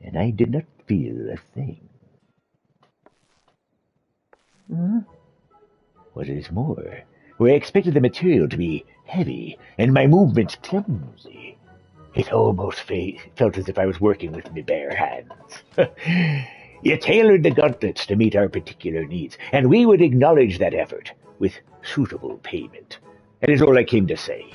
Speaker 3: and I did not feel a thing. What is more, we expected the material to be heavy, and my movements clumsy. It almost felt as if I was working with my bare hands. You tailored the gauntlets to meet our particular needs, and we would acknowledge that effort with suitable payment. That is all I came to say.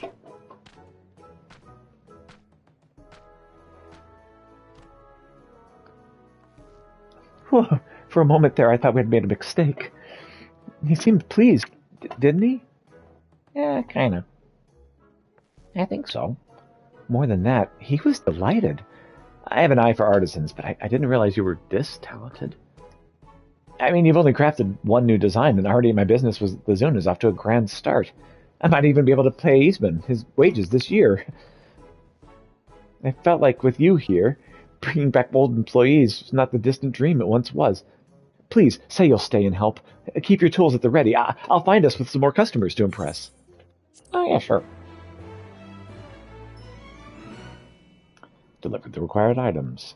Speaker 1: For a moment there, I thought we had made a mistake. He seemed pleased, didn't he?
Speaker 2: Yeah, kind of. I think so.
Speaker 1: More than that, he was delighted. I have an eye for artisans, but I didn't realize you were this talented. I mean, you've only crafted one new design, and already my business with the Zune is off to a grand start. I might even be able to pay Eastman his wages this year. I felt like with you here, bringing back old employees is not the distant dream it once was. Please, say you'll stay and help. Keep your tools at the ready. I'll find us with some more customers to impress.
Speaker 2: Oh, yeah, sure.
Speaker 1: Delivered the required items.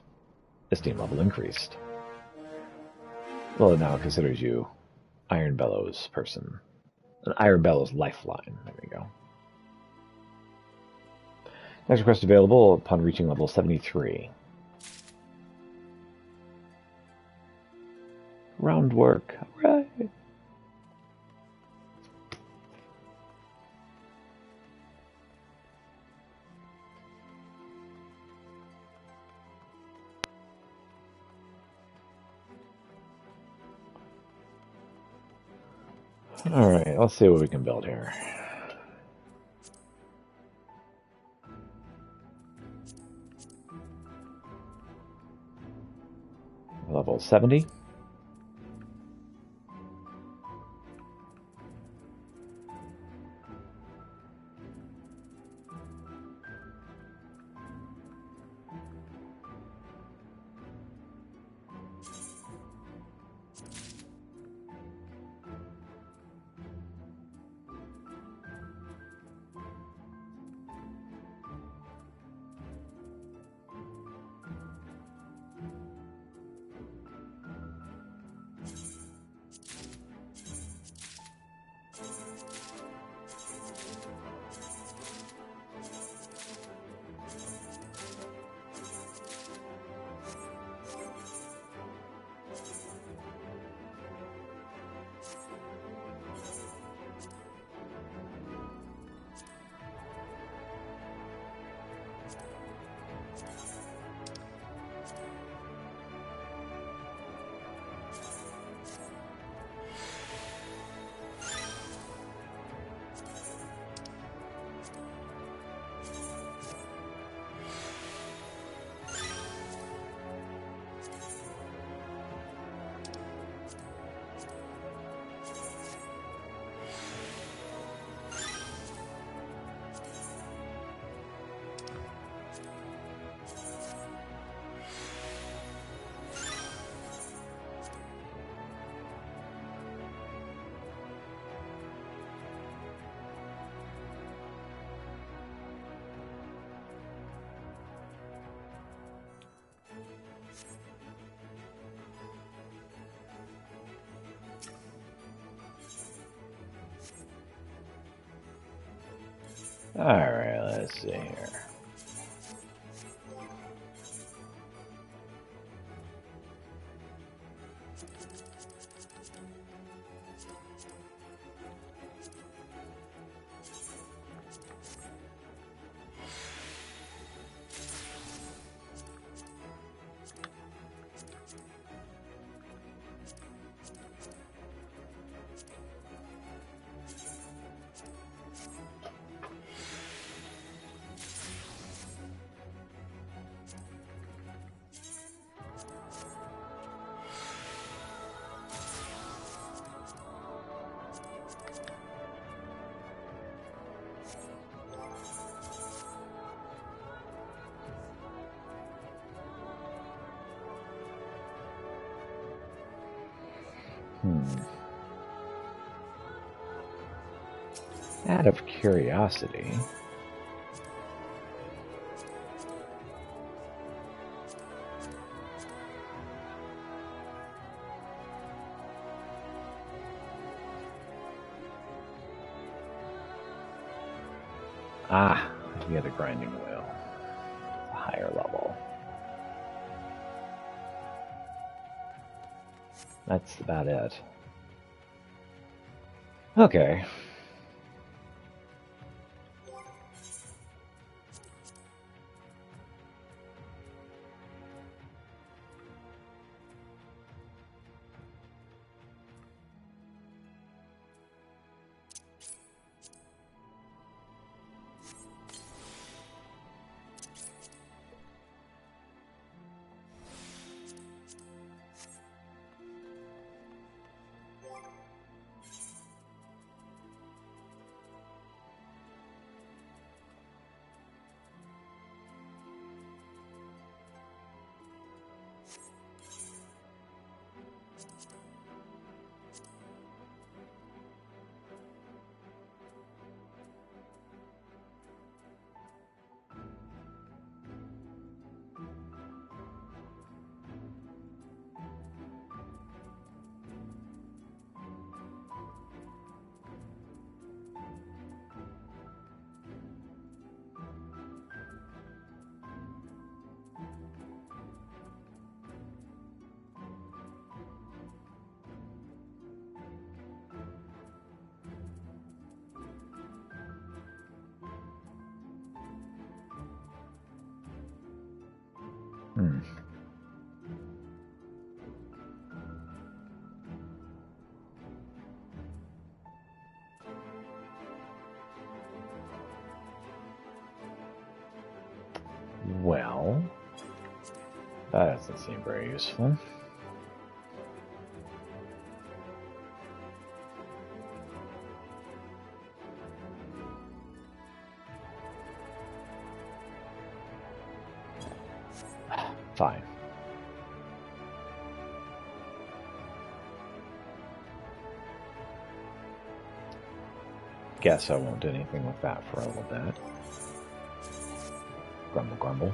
Speaker 1: Esteem level increased. Lola now considers you Iron Bellows person. An Iron Bellows lifeline. There we go. Next request available upon reaching level 73. Round work. Hooray! Alright, let's see what we can build here. Level 70. Alright, let's see here. Out of curiosity, you get a grinding wheel. It's a higher level. That's about it. Okay. Well, that doesn't seem very useful. Fine. Guess I won't do anything with that for a little bit. Grumble, grumble.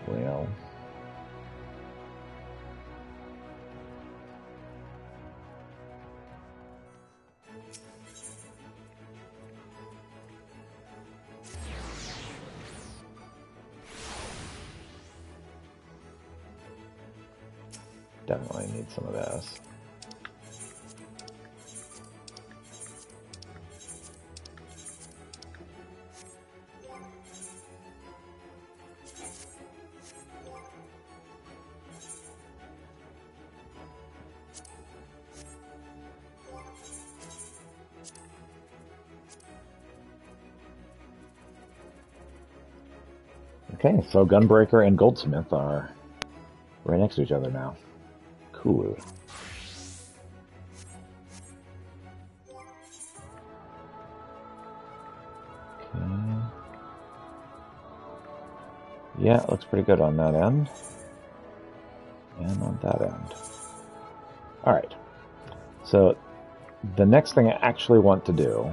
Speaker 1: Well. Definitely need some of this. Okay, so Gunbreaker and Goldsmith are right next to each other now. Cool. Okay. Yeah, it looks pretty good on that end. And on that end. Alright. So, the next thing I actually want to do...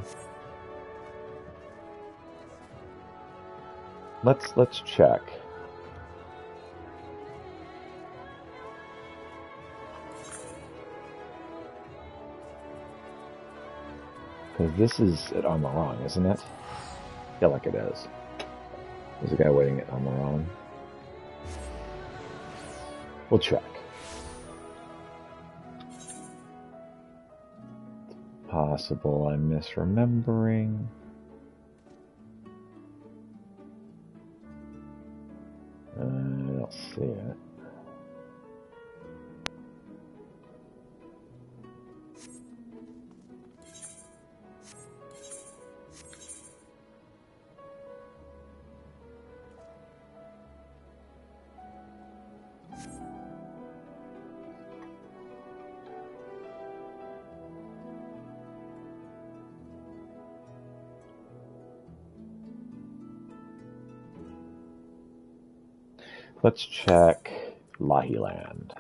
Speaker 1: Let's check. Because this is at On the Wrong, isn't it? I feel like it is. There's a guy waiting at On the Wrong. We'll check. It's possible I'm misremembering. I don't see it. Let's check Lahiland.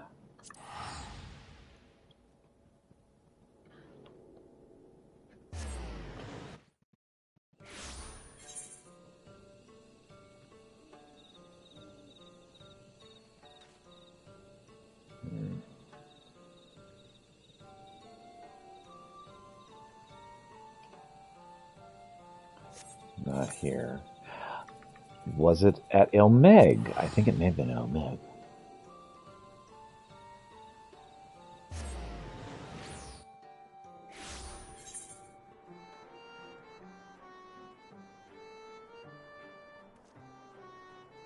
Speaker 1: Not here. Was it at Ilmeg? I think it may have been Ilmeg.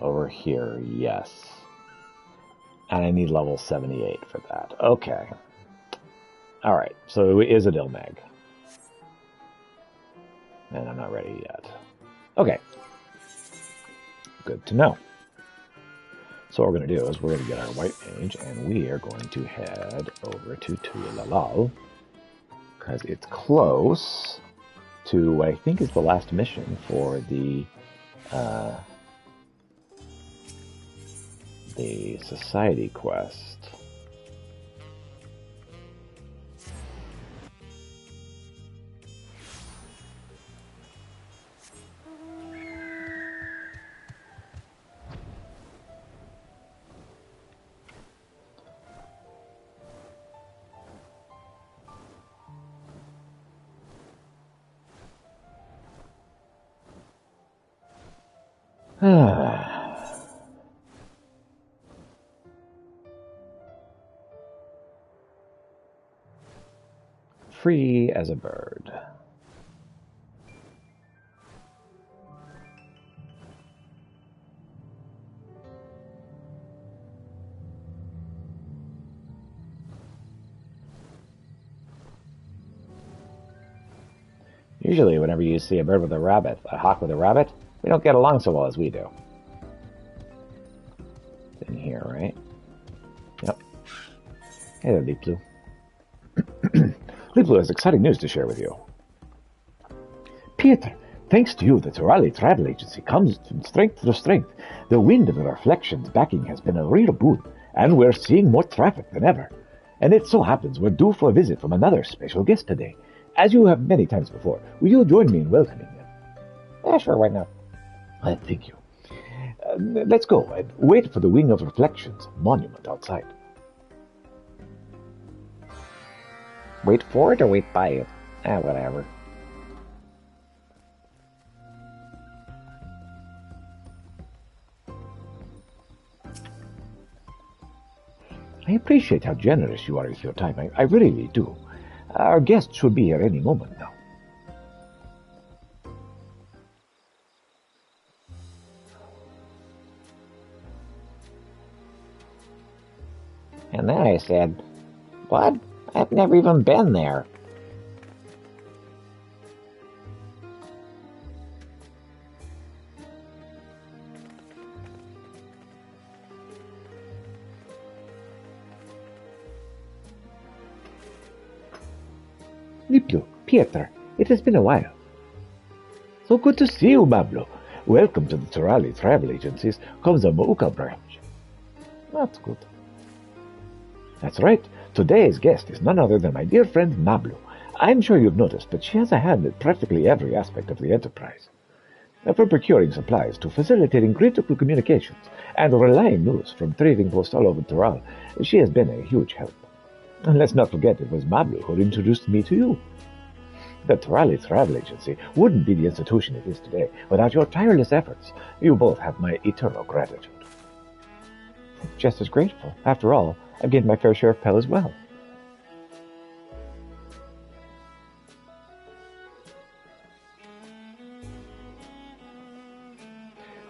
Speaker 1: Over here, yes. And I need level 78 for that. Okay. Alright, so it is at Ilmeg. And I'm not ready yet. Okay. Good to know. So what we're going to do is we're going to get our white mage, and we are going to head over to Tuilalal, because it's close to what I think is the last mission for the society quest. Free as a bird. Usually, whenever you see a bird with a rabbit, a hawk with a rabbit, we don't get along so well as we do. It's in here, right? Yep. Hey there, Deep Blue. Deep Blue has exciting news to share with you. Peter, thanks to you, the Turali Travel Agency comes from strength to strength. The wind of the Reflections backing has been a real boon, and we're seeing more traffic than ever. And it so happens we're due for a visit from another special guest today. As you have many times before, will you join me in welcoming them?
Speaker 2: Yeah, sure, why not?
Speaker 1: Thank you. Let's go and wait for the Wing of Reflections monument outside.
Speaker 2: Wait for it or wait by it? Whatever.
Speaker 1: I appreciate how generous you are with your time. I really do. Our guests should be here any moment now.
Speaker 2: And then I said, what? I've never even been there.
Speaker 1: Liplo, Pieter, it has been a while. So good to see you, Bablo. Welcome to the Turali Travel Agency's Komzamouka branch. That's good. That's right. Today's guest is none other than my dear friend Mablu. I'm sure you've noticed, but she has a hand in practically every aspect of the enterprise. From procuring supplies to facilitating critical communications and relaying news from trading posts all over Toral, she has been a huge help. And let's not forget it was Mablu who introduced me to you. The Torali Travel Agency wouldn't be the institution it is today without your tireless efforts. You both have my eternal gratitude.
Speaker 2: Just as grateful. After all, I've gained my fair share of Pell as well.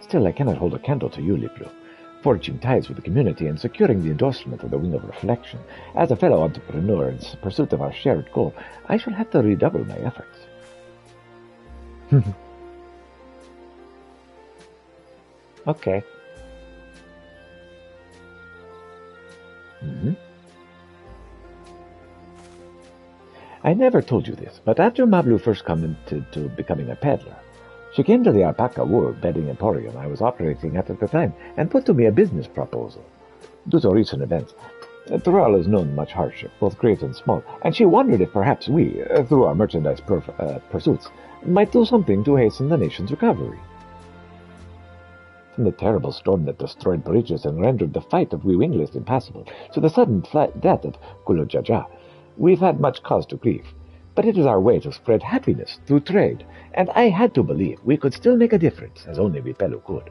Speaker 1: Still, I cannot hold a candle to you, Liplu. Forging ties with the community and securing the endorsement of the Wing of Reflection. As a fellow entrepreneur in pursuit of our shared goal, I shall have to redouble my efforts.
Speaker 2: Okay.
Speaker 1: Mm-hmm. I never told you this, but after Mablu first came into becoming a peddler, she came to the alpaca wool bedding emporium I was operating at the time and put to me a business proposal. Due to recent events, Toral has known much hardship, both great and small, and she wondered if perhaps we, through our merchandise pursuits, might do something to hasten the nation's recovery. From the terrible storm that destroyed bridges and rendered the fight of Wee-Wingless impassable to the sudden death of Kulojaja, we've had much cause to grieve. But it is our way to spread happiness through trade, and I had to believe we could still make a difference, as only Vipelu could.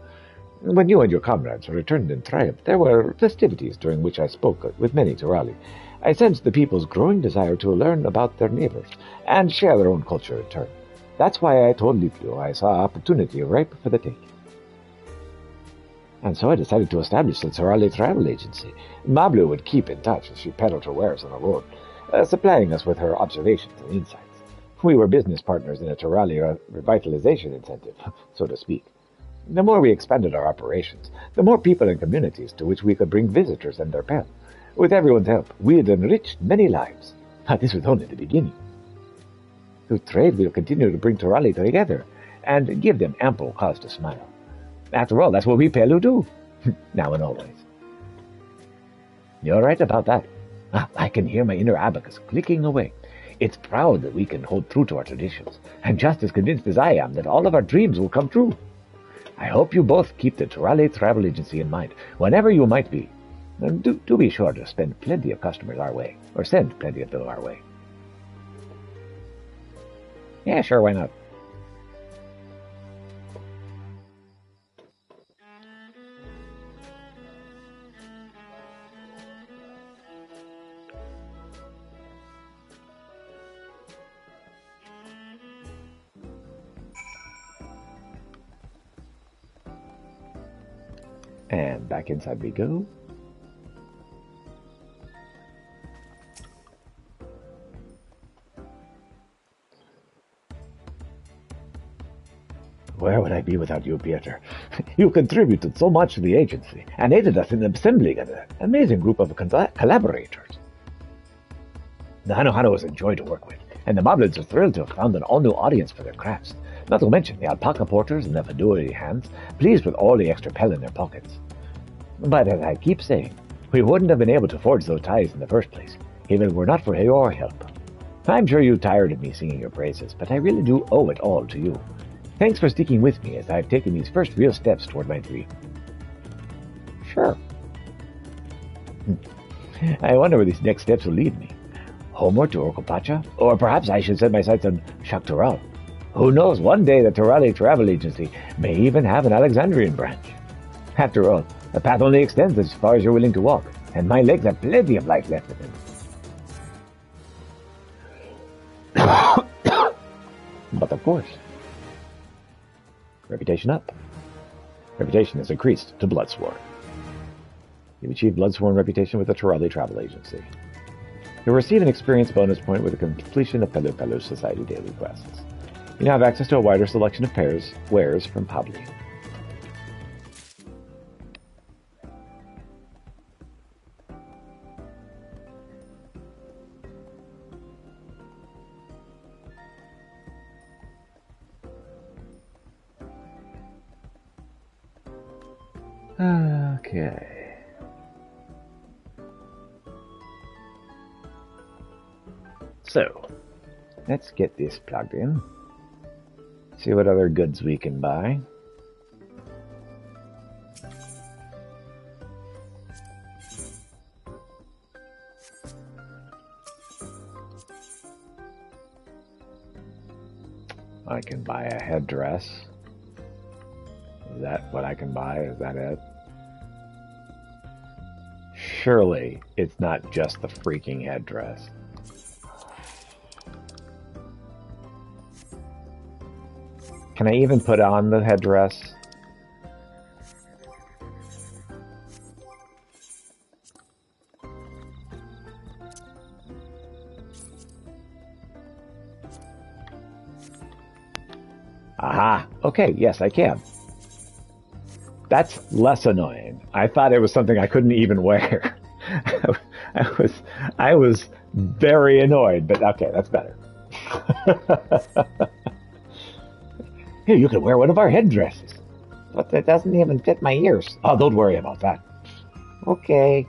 Speaker 1: When you and your comrades returned in triumph, there were festivities during which I spoke with many Torali. I sensed the people's growing desire to learn about their neighbors and share their own culture in turn. That's why I told Liplu I saw opportunity ripe for the taking. And so I decided to establish the Torali Travel Agency. Mablu would keep in touch as she peddled her wares on the road, supplying us with her observations and insights. We were business partners in a Torali revitalization incentive, so to speak. The more we expanded our operations, the more people and communities to which we could bring visitors and their pets. With everyone's help, we had enriched many lives. But this was only the beginning. Through trade, we'll continue to bring Torali together and give them ample cause to smile. After all, that's what we Pelu do, now and always. You're right about that. I can hear my inner abacus clicking away. It's proud that we can hold true to our traditions, and just as convinced as I am that all of our dreams will come true. I hope you both keep the Torali Travel Agency in mind, whenever you might be. And do be sure to spend plenty of customers our way, or send plenty of them our way.
Speaker 2: Yeah, sure, why not?
Speaker 1: And back inside we go. Where would I be without you, Pieter? You contributed so much to the agency and aided us in assembling an amazing group of collaborators. The Hano was a joy to work with, and the Moblins are thrilled to have found an all-new audience for their crafts, not to mention the alpaca porters and the Feduri hands, pleased with all the extra pell in their pockets. But as I keep saying, we wouldn't have been able to forge those ties in the first place, if it were not for your help. I'm sure you're tired of me singing your praises, but I really do owe it all to you. Thanks for sticking with me as I've taken these first real steps toward my dream.
Speaker 2: Sure.
Speaker 1: I wonder where these next steps will lead me. Homeward to Orcopacha? Or perhaps I should set my sights on Shaktoral. Who knows, one day the Torali Travel Agency may even have an Alexandrian branch. After all, the path only extends as far as you're willing to walk, and my legs have plenty of life left in them. But of course, reputation up. Reputation has increased to Bloodsworn. You've achieved Bloodsworn reputation with the Torali Travel Agency. You'll receive an experience bonus point with the completion of Pelu Pelu Society daily quests. You now have access to a wider selection of wares from Pabli. Okay. So, let's get this plugged in. See what other goods we can buy. I can buy a headdress. Is that what I can buy? Is that it? Surely it's not just the freaking headdress. Can I even put on the headdress? Aha! Okay, yes, I can. That's less annoying. I thought it was something I couldn't even wear. I was very annoyed, but okay, that's better. Here, you can wear one of our headdresses.
Speaker 2: But it doesn't even fit my ears.
Speaker 1: Oh, don't worry about that.
Speaker 2: Okay.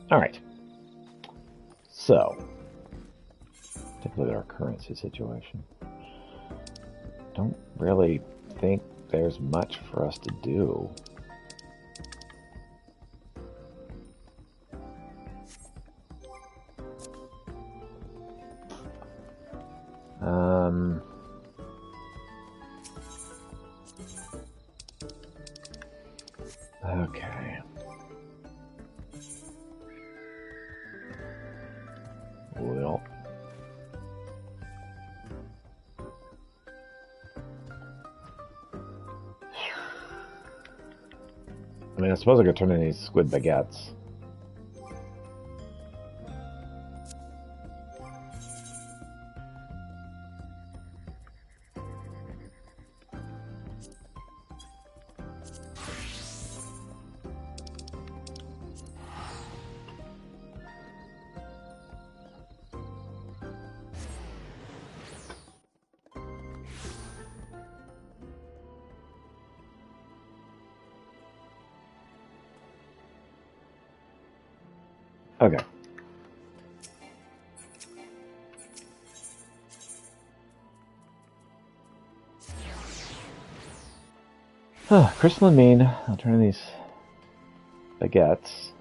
Speaker 1: All right. So, take a look at our currency situation. Don't really think there's much for us to do. Okay. Well. I mean, I suppose I could turn in these squid baguettes. Okay. Crystal and mean. I'll turn in these baguettes.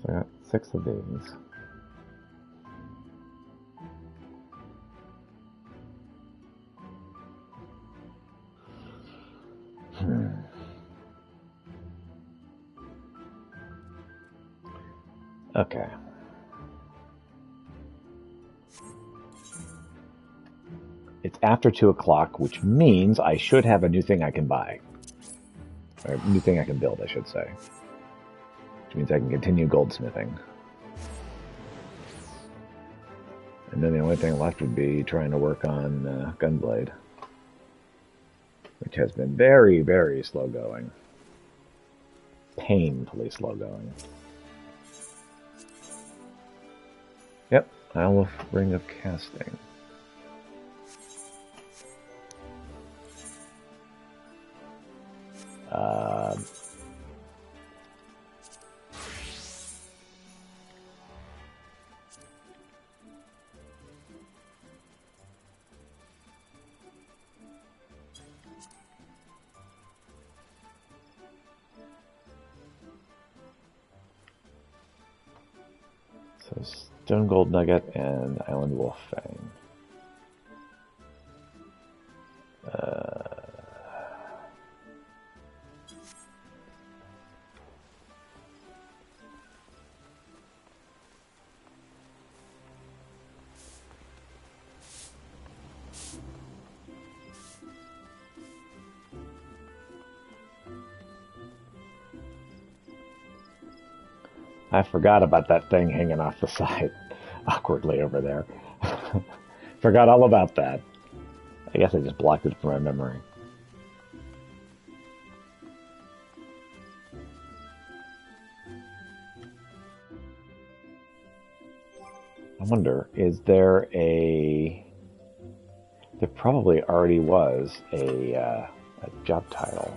Speaker 1: So I got 6 of these. Okay. It's after 2 o'clock, which means I should have a new thing I can buy. Or a new thing I can build, I should say. Which means I can continue goldsmithing. And then the only thing left would be trying to work on Gunblade. Which has been very, very slow going. Painfully slow going. Yep, Isle of Ring of Casting. So Stone Gold Nugget and Island Wolf Fang. I forgot about that thing hanging off the side awkwardly over there. Forgot all about that. I guess I just blocked it from my memory. I wonder, is there a... There probably already was a job title.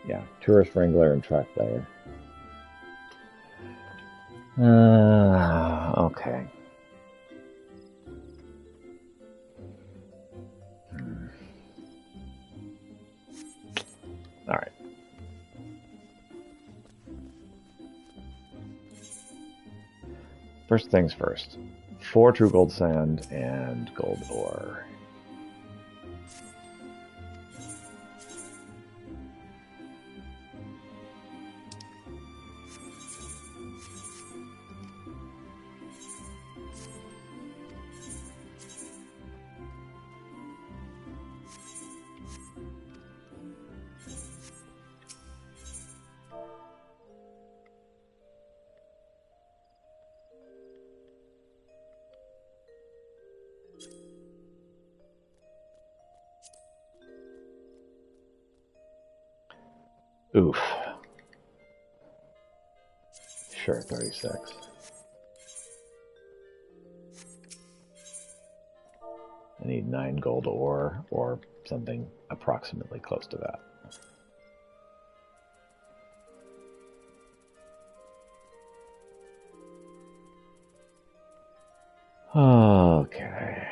Speaker 1: Yeah, tourist wrangler and track layer. Okay. All right. First things first. 4 true gold sand and gold ore. Oof. Sure, 36. I need 9 gold ore or something approximately close to that. Okay.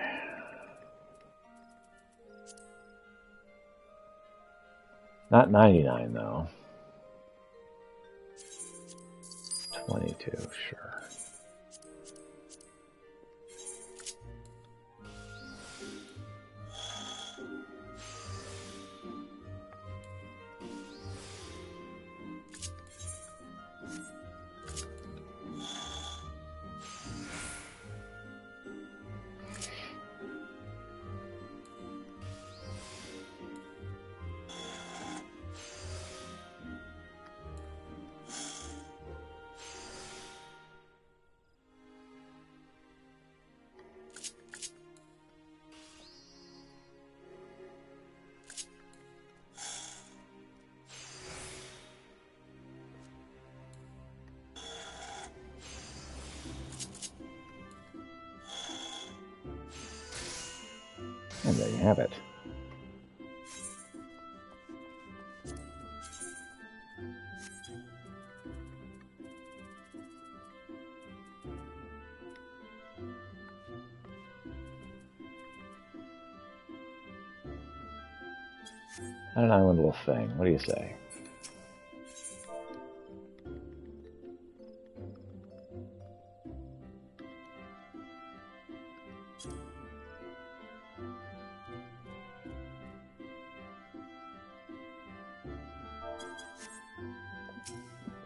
Speaker 1: Not 99 though. 22, sure. And there you have it. An island wolf thing. What do you say?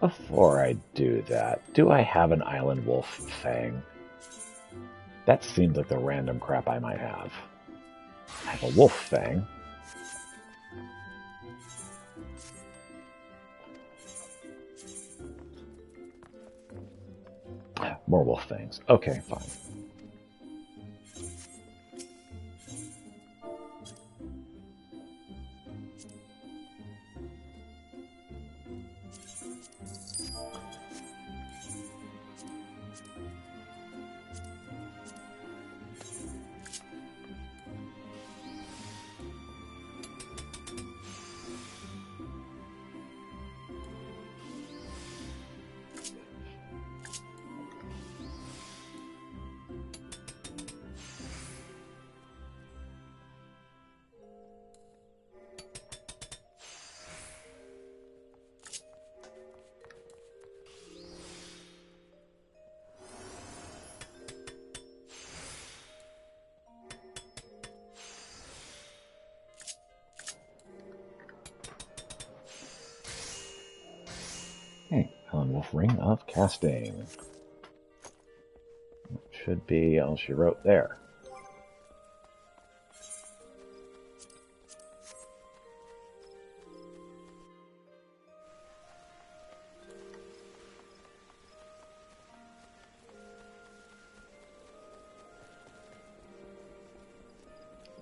Speaker 1: Before I do that, do I have an island wolf fang? That seems like the random crap I might have. I have a wolf fang. More wolf fangs. Okay, fine. Hey, Island Wolf Ring of Casting. should be, oh, she wrote there.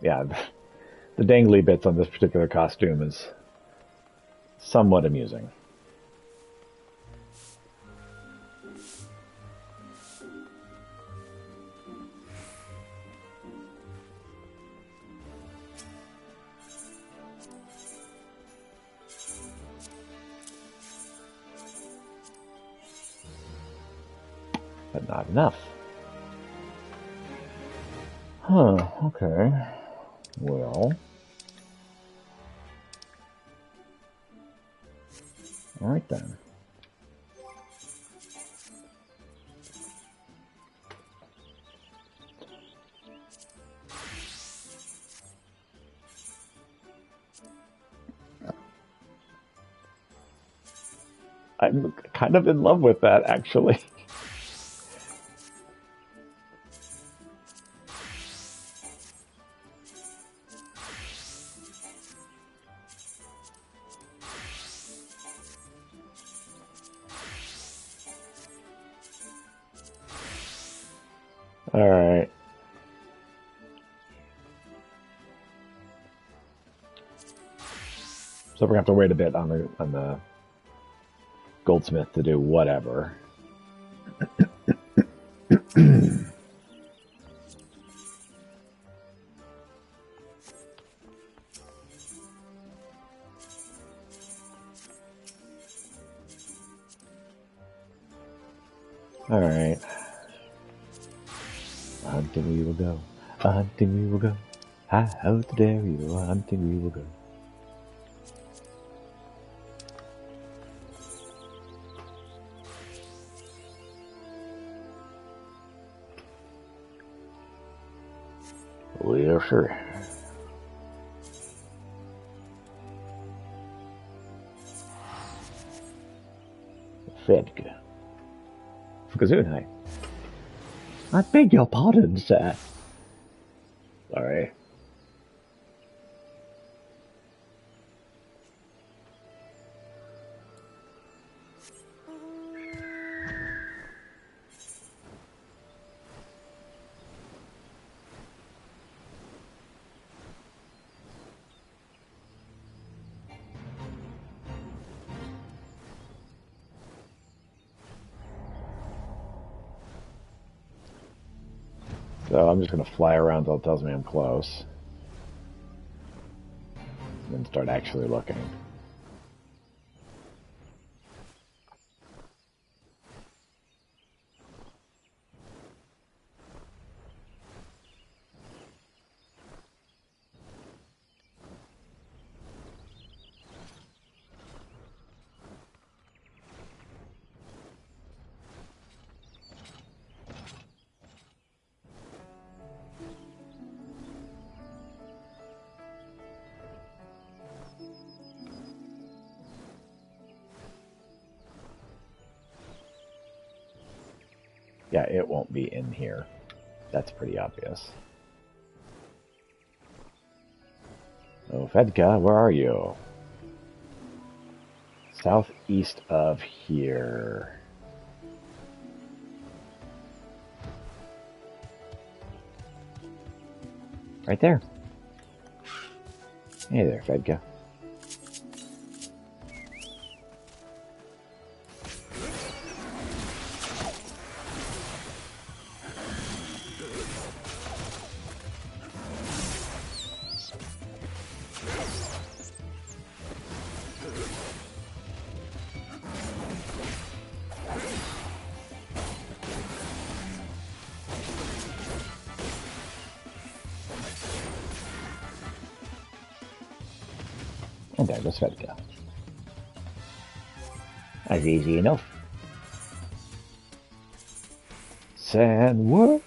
Speaker 1: Yeah, the dangly bits on this particular costume is somewhat amusing. But not enough. Huh, okay. Well. Alright then. I'm kind of in love with that, actually. All right. So we're gonna have to wait a bit on the goldsmith to do whatever. All right. Hunting we will go. Hunting we will go. How dare you? Hunting we will go. Well, sure. Fedka. Gesundheit. I beg your pardon, sir. Sorry. So I'm just going to fly around until it tells me I'm close. And then start actually looking. Yeah, it won't be in here. That's pretty obvious. Oh, Fedka, where are you? Southeast of here. Right there. Hey there, Fedka. And there goes Fedka.
Speaker 3: That's easy enough.
Speaker 1: Send word.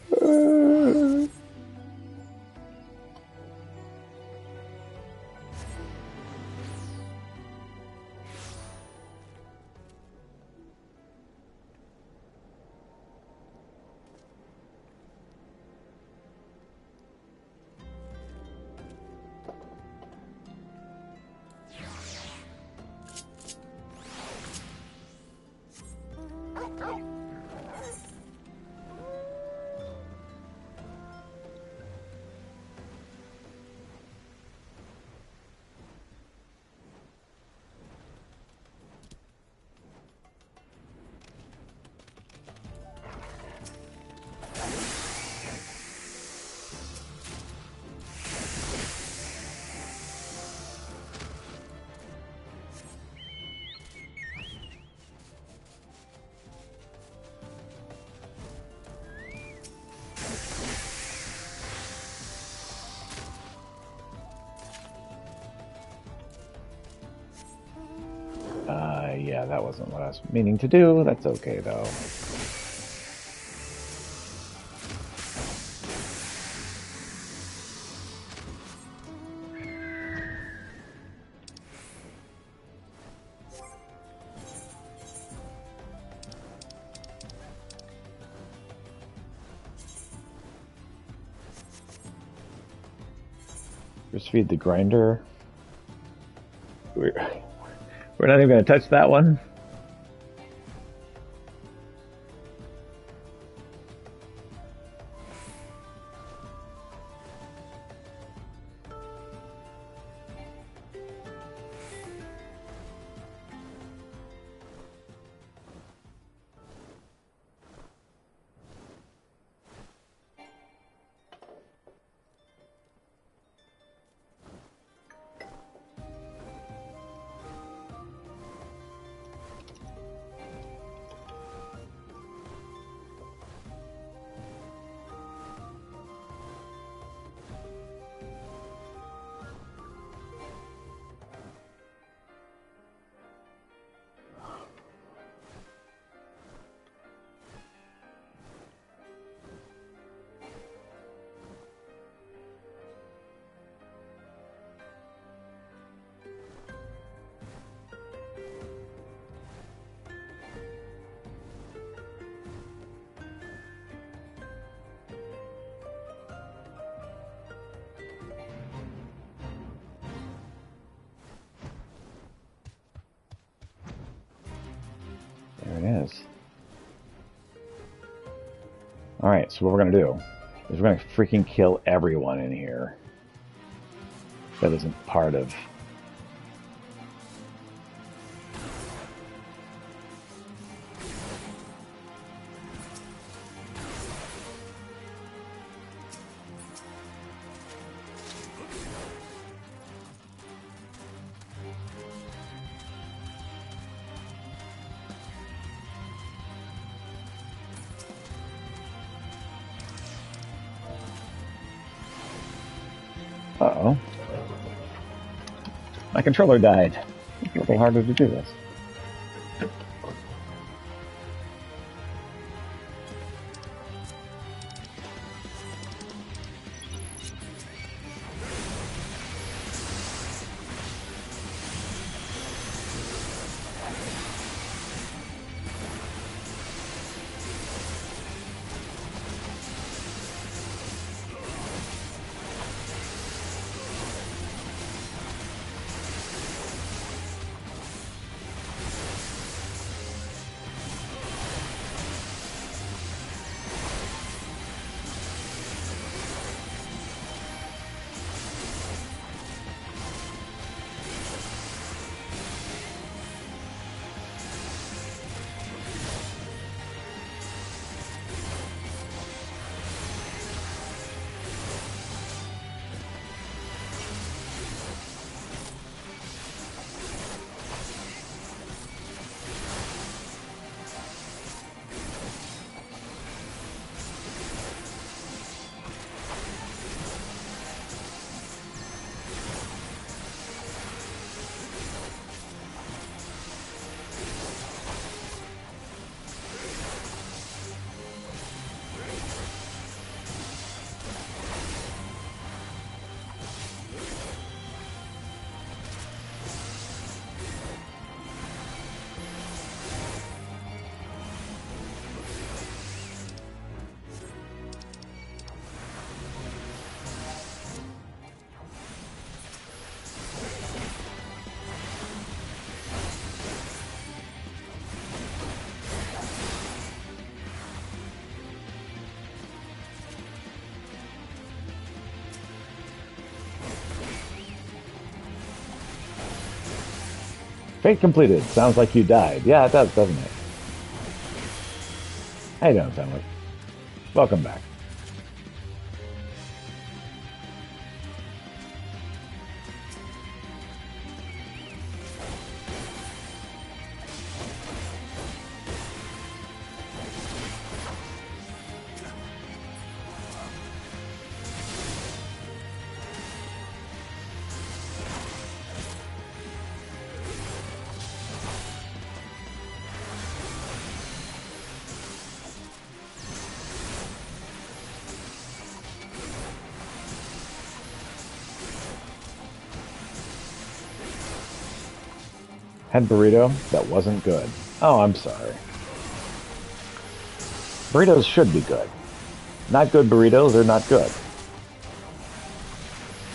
Speaker 1: Yeah, that wasn't what I was meaning to do. That's okay, though. Just feed the grinder. We're not even going to touch that one. There it is. Alright, so what we're going to do is we're going to freaking kill everyone in here that isn't part of... Uh-oh. My controller died. It's a little harder to do this. Fate completed. Sounds like you died. Yeah, it does, doesn't it? How you doing, family? Welcome back. Had burrito that wasn't good. Oh, I'm sorry. Burritos should be good. Not good burritos are not good.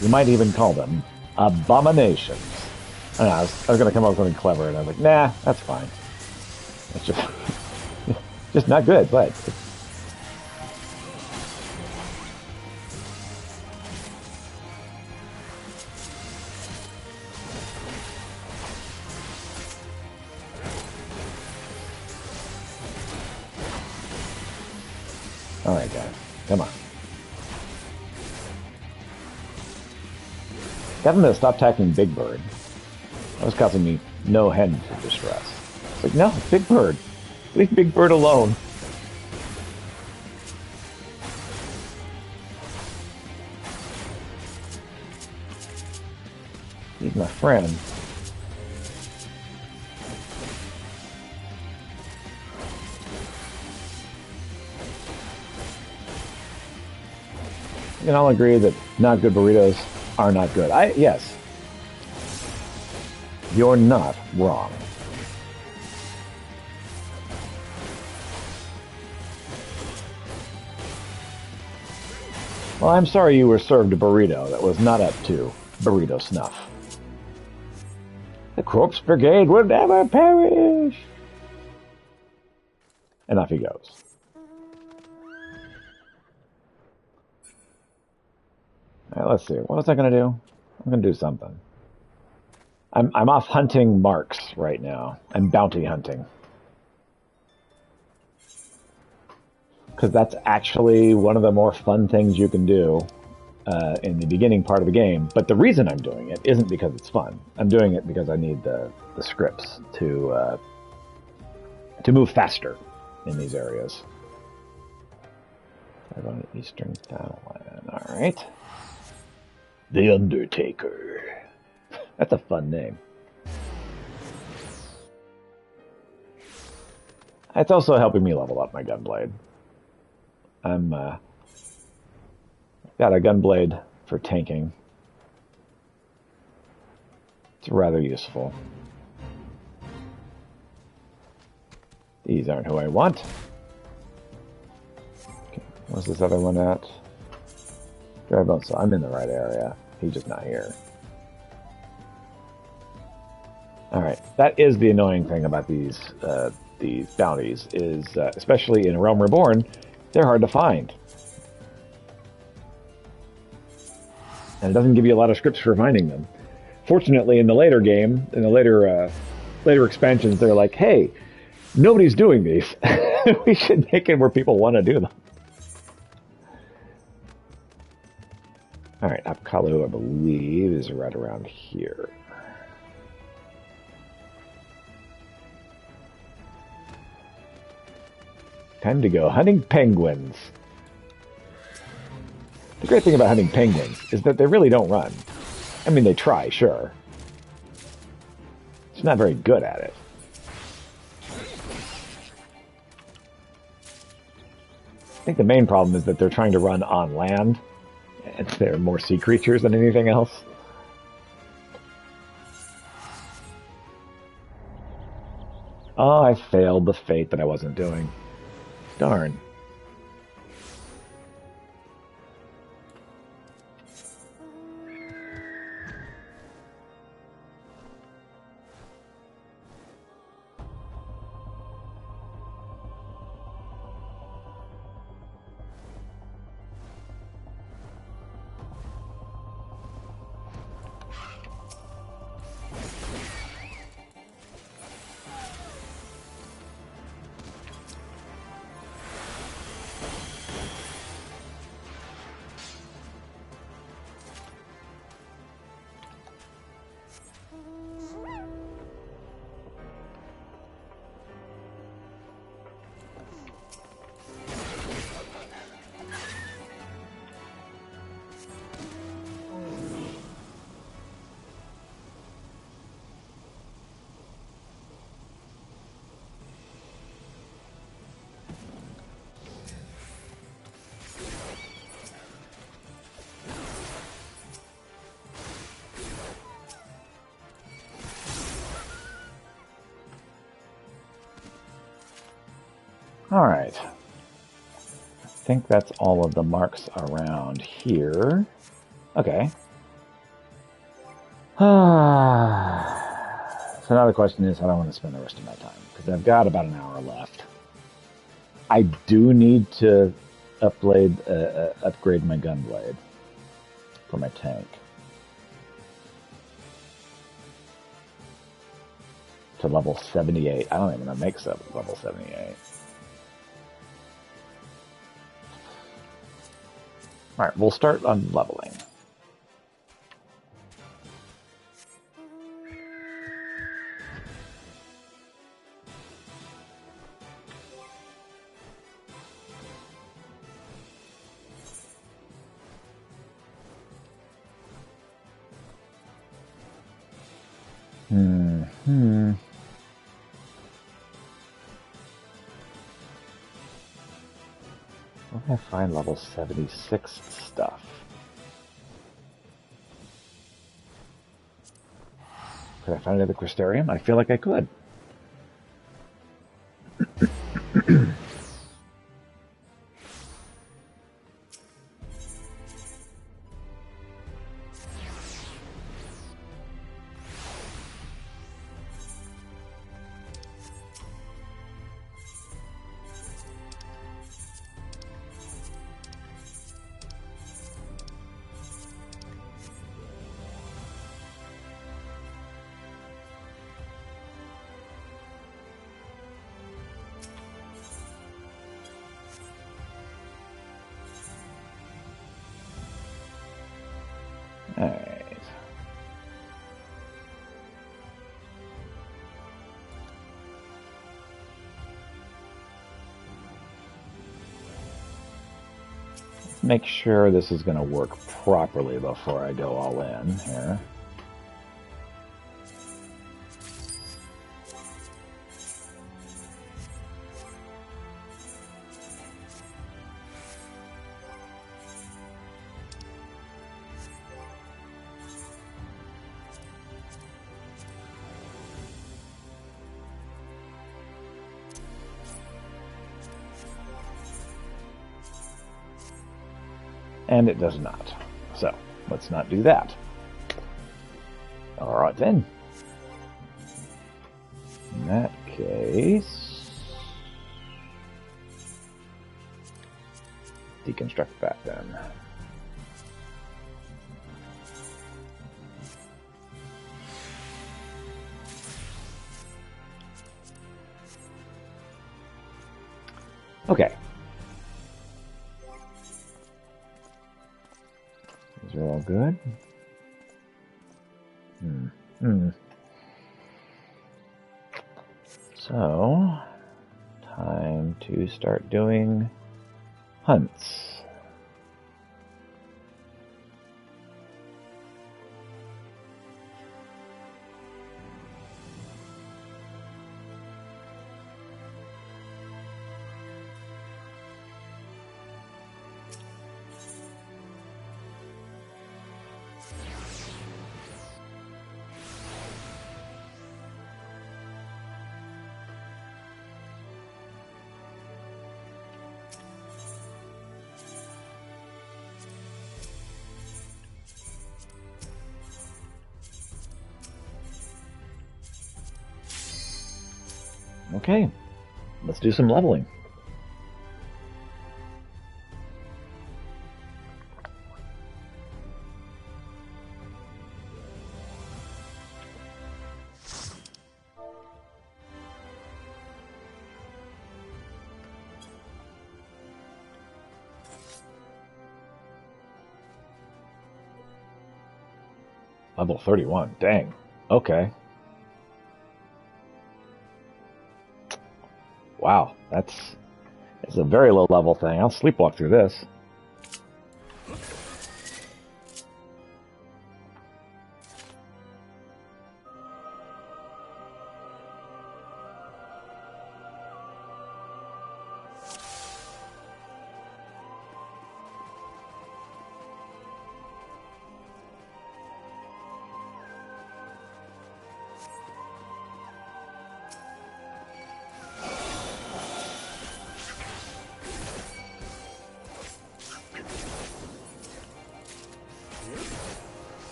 Speaker 1: You might even call them abominations. I don't know, I was going to come up with something clever, and I was like, nah, that's fine. It's just, just not good, but... Alright, guys. Come on. Got him to stop attacking Big Bird. That was causing me no end of distress. It's like, no, Big Bird. Leave Big Bird alone. He's my friend. We can all agree that not good burritos are not good. Yes. You're not wrong. Well, I'm sorry you were served a burrito that was not up to burrito snuff. The Corpse Brigade will never perish! And off he goes. Alright, let's see. What was I going to do? I'm going to do something. I'm off hunting marks right now. I'm bounty hunting. Because that's actually one of the more fun things you can do in the beginning part of the game. But the reason I'm doing it isn't because it's fun. I'm doing it because I need the scripts to move faster in these areas. I run Eastern Battleland. Alright. The Undertaker. That's a fun name. It's also helping me level up my gunblade. I'm got a gunblade for tanking. It's rather useful. These aren't who I want. Okay, where's this other one at? So I'm in the right area. He's just not here. Alright, that is the annoying thing about these bounties, is especially in Realm Reborn, they're hard to find. And it doesn't give you a lot of scripts for finding them. Fortunately, in the later game, in the later expansions, they're like, hey, nobody's doing these. We should make it where people want to do them. Alright, Apkalu, I believe, is right around here. Time to go hunting penguins. The great thing about hunting penguins is that they really don't run. I mean, they try, sure. It's not very good at it. I think the main problem is that they're trying to run on land, and they're more sea creatures than anything else. Oh, I failed the fate that I wasn't doing. Darn. Alright. I think that's all of the marks around here. Okay. So now the question is, how do I want to spend the rest of my time? Because I've got about an hour left. I do need to upgrade my gun blade for my tank to level 78. I don't even know if it makes up level 78. Alright, we'll start on leveling. Where can I find level 76 stuff? Could I find it at the Crystarium? I feel like I could. Alright. Make sure this is going to work properly before I go all in here. And it does not. So, let's not do that. Alright then. In that case... deconstruct that then. Okay. These are all good. So, time to start doing hunts. Okay, let's do some leveling. Level 31, dang. Okay. Wow, that's a very low level thing. I'll sleepwalk through this.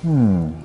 Speaker 1: Hmm.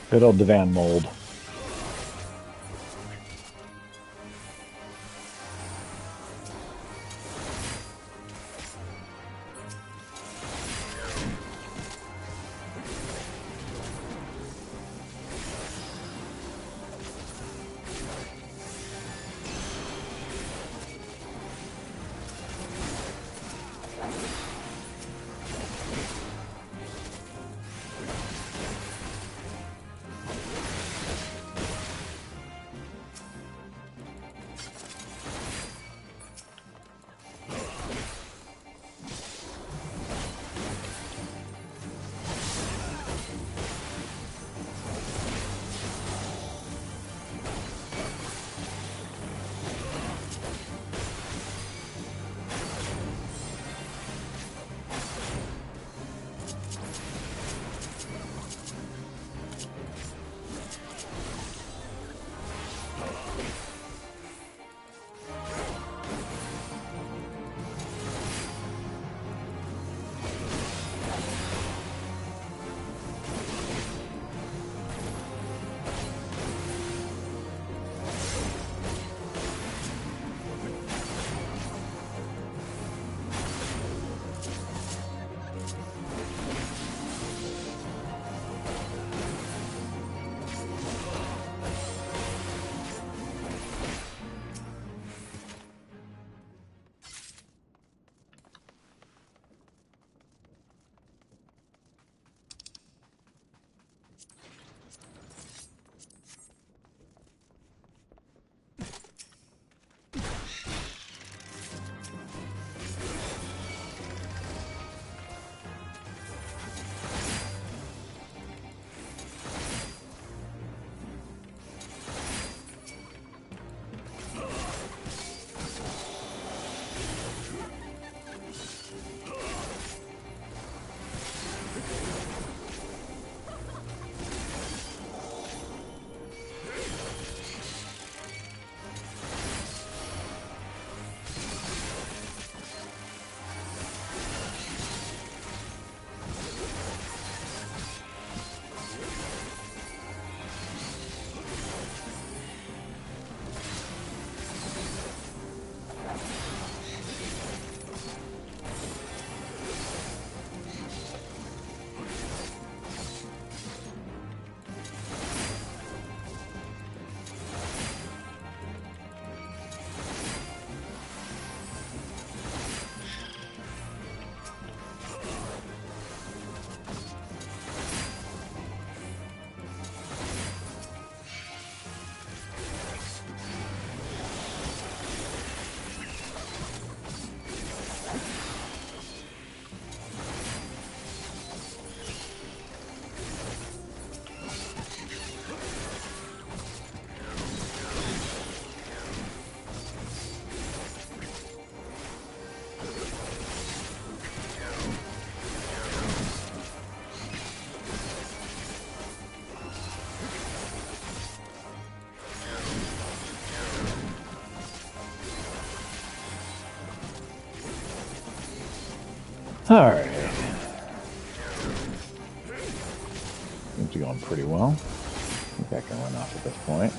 Speaker 1: Good old divan mold. Alright. be going pretty well. I think I can run off at this point.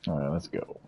Speaker 1: All right, let's go.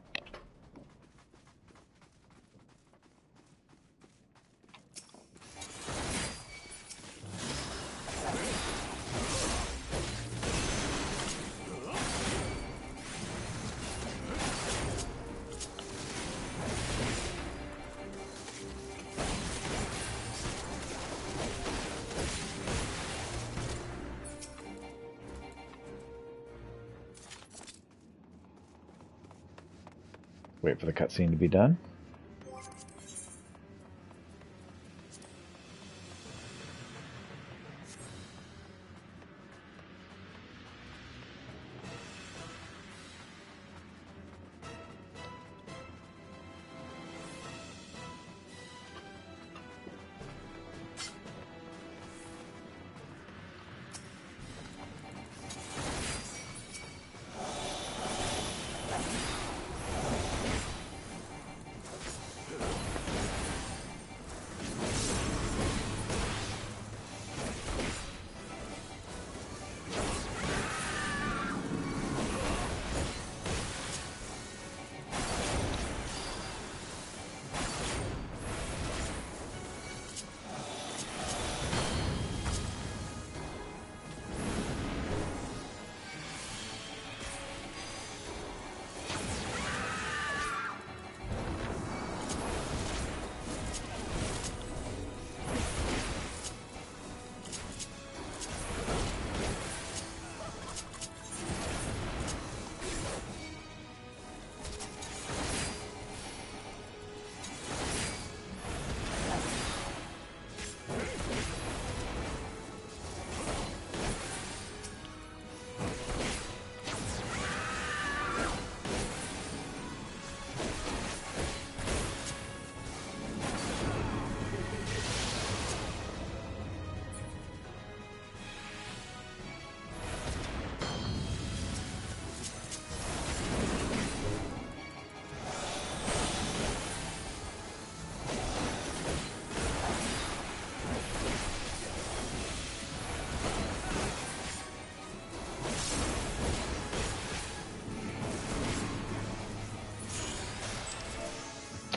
Speaker 1: Wait for the cutscene to be done.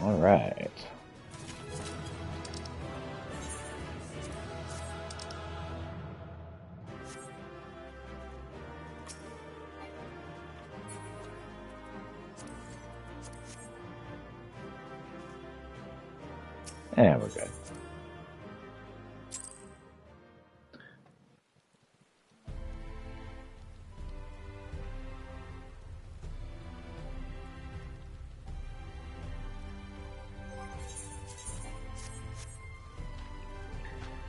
Speaker 1: All right. And we're good.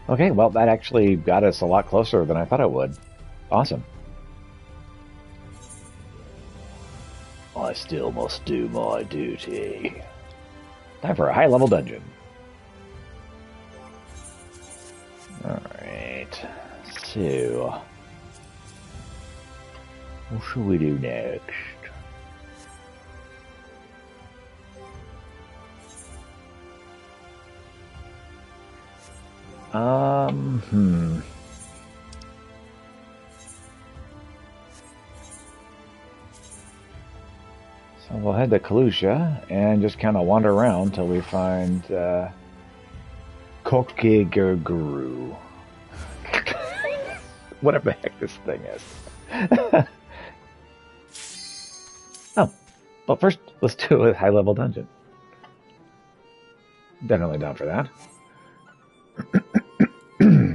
Speaker 1: Okay, well, that actually got us a lot closer than I thought it would. Awesome. I still must do my duty. Time for a high-level dungeon. Alright. So... what should we do next? So we'll head to Kalusha and just kind of wander around till we find Kokiguru. Whatever the heck this thing is. Oh, but first let's do a high-level dungeon. Definitely down for that.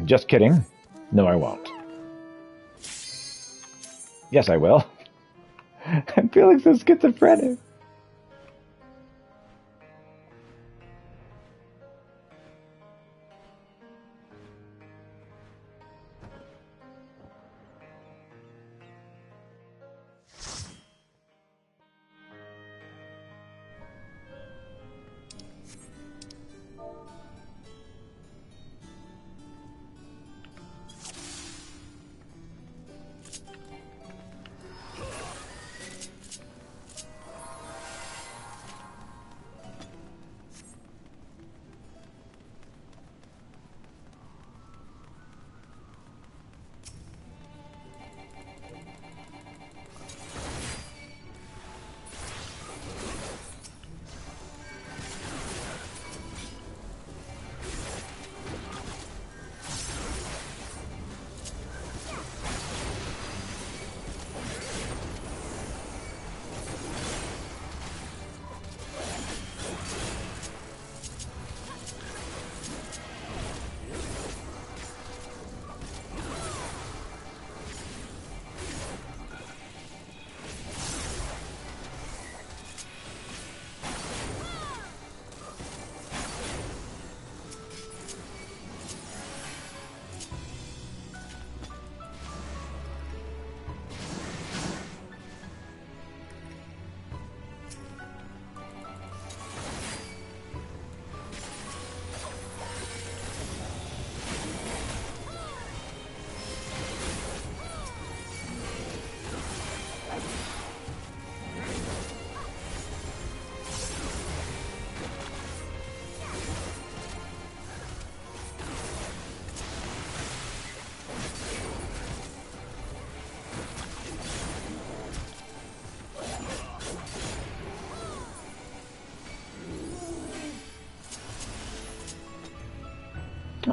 Speaker 1: Just kidding. No, I won't. Yes, I will. I'm feeling so schizophrenic.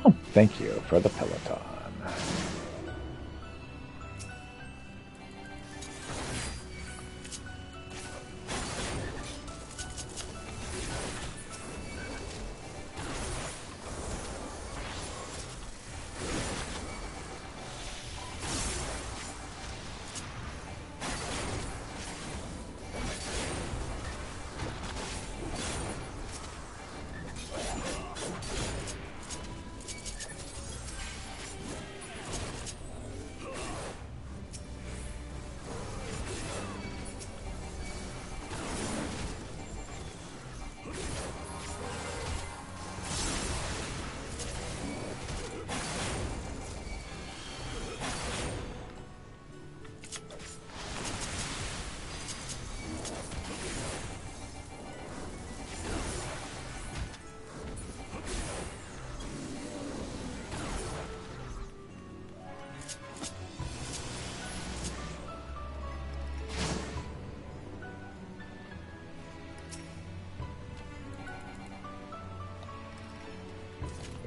Speaker 1: Oh, thank you for the Peloton.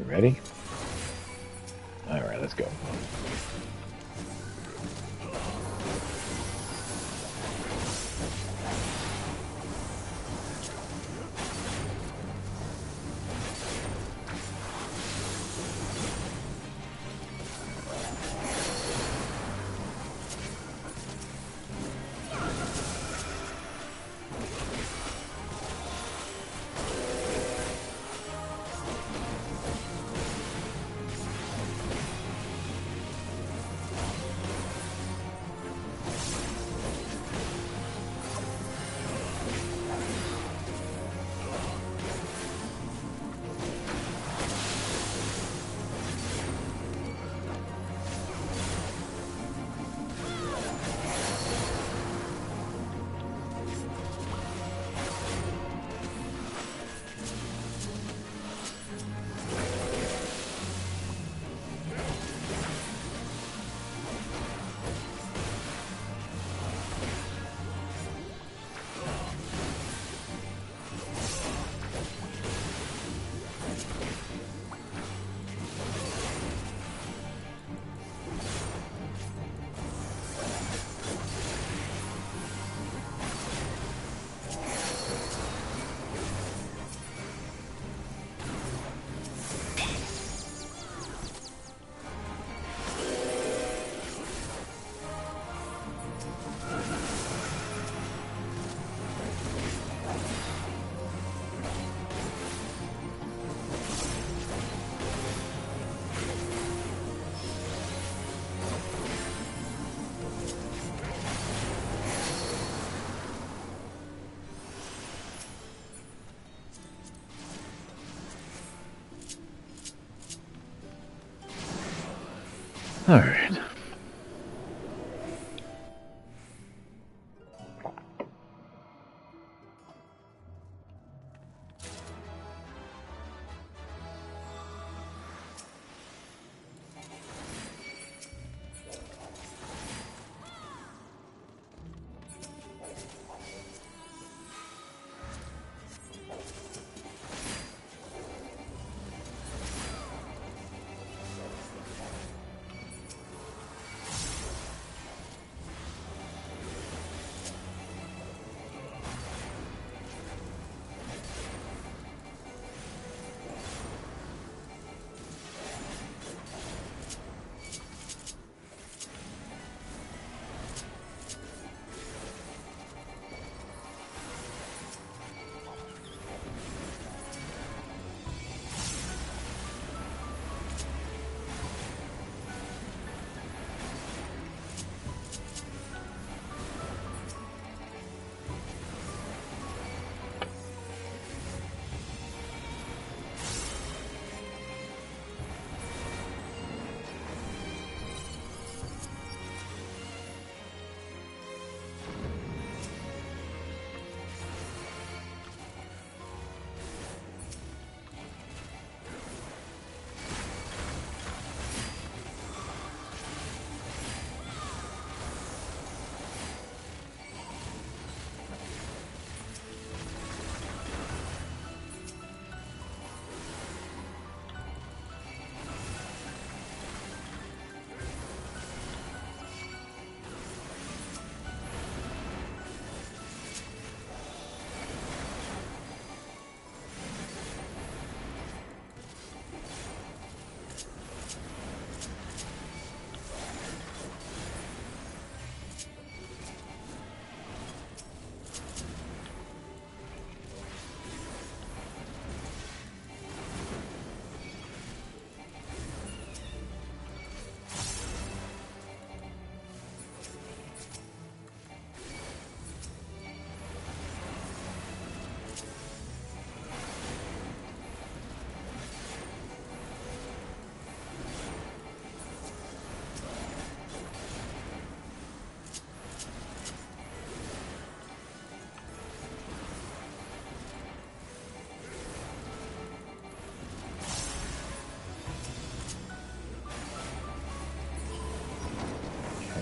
Speaker 1: ready? Alright, let's go. Alright.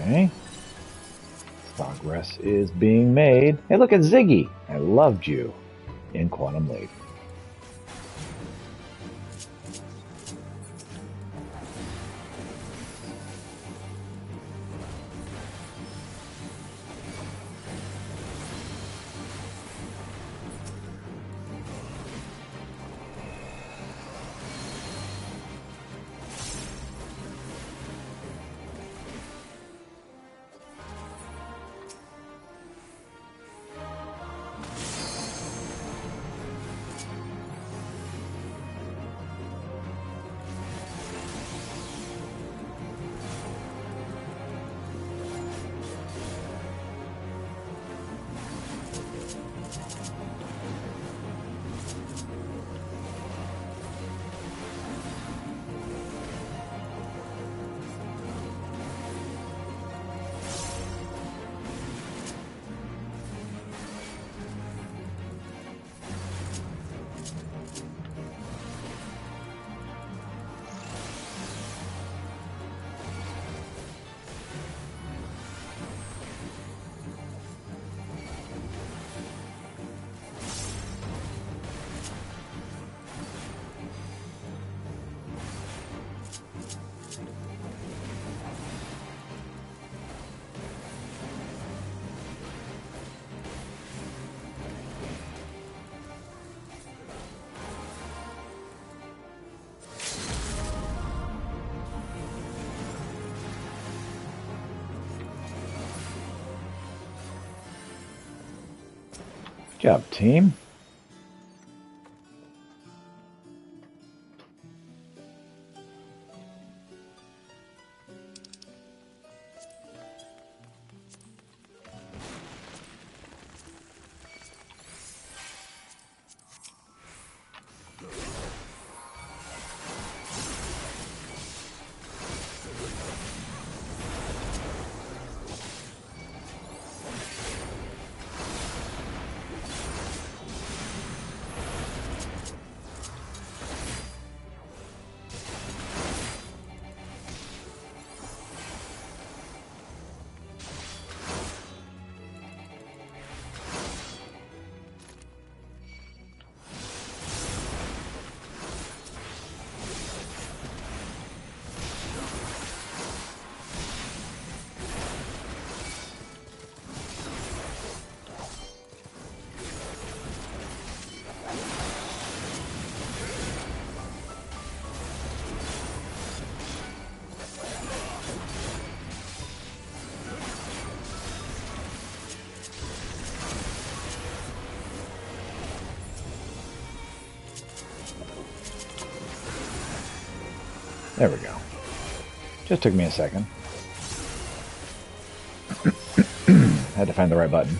Speaker 1: Okay. Progress is being made. Hey, look at Ziggy. I loved you in Quantum Leap. job, team. There we go. Just took me a second. Had to find the right button.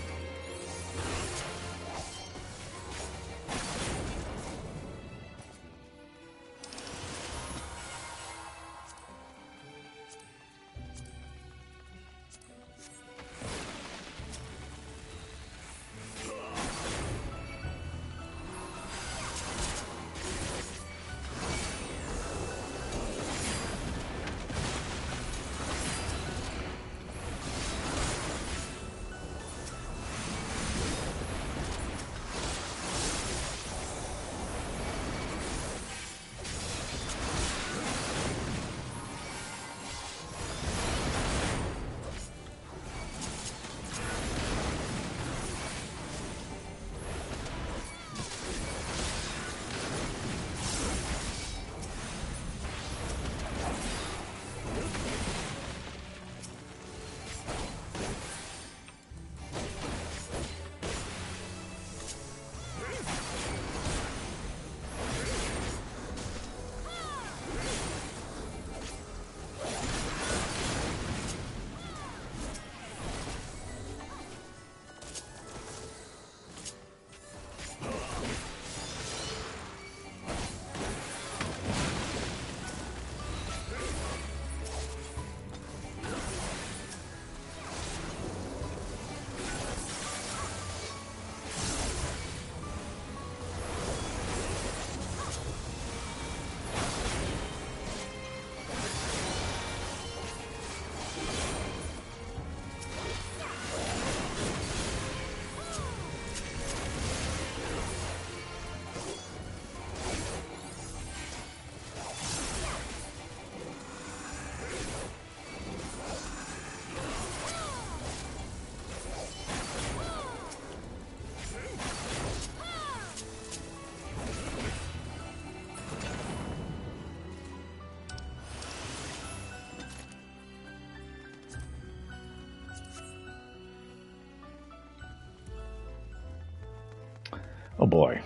Speaker 1: Oh boy.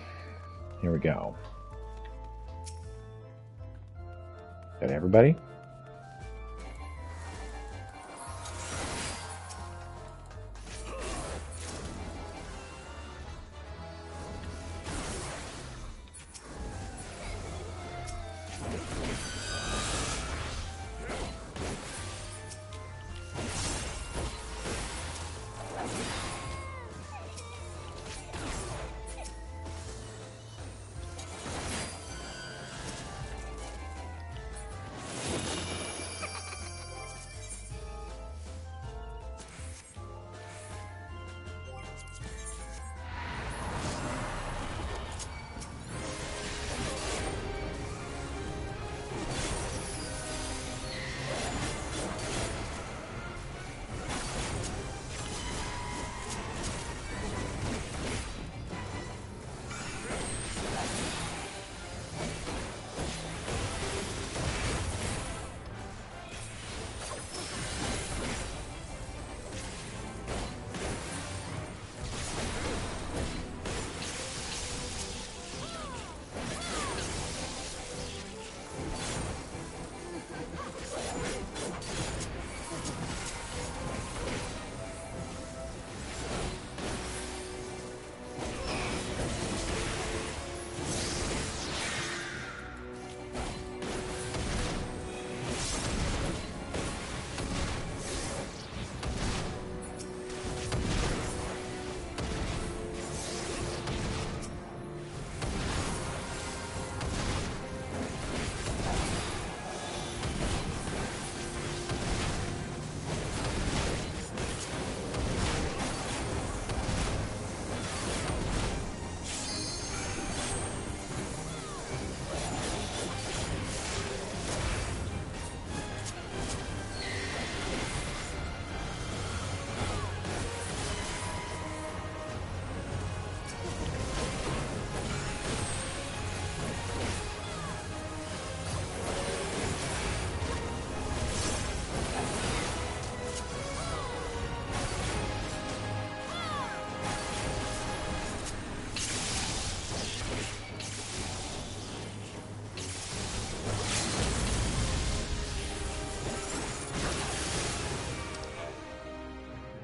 Speaker 1: Here we go. Got everybody?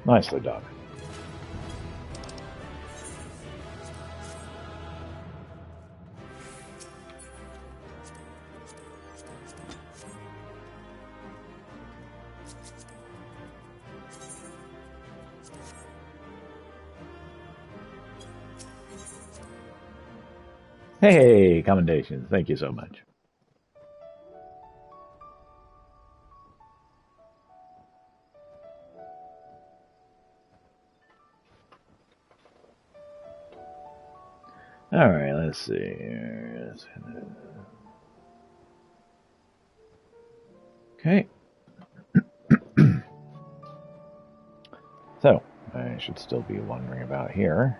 Speaker 1: Nicely done. Hey, commendations. Thank you so much. All right, let's see here. Okay. So, I should still be wondering about here.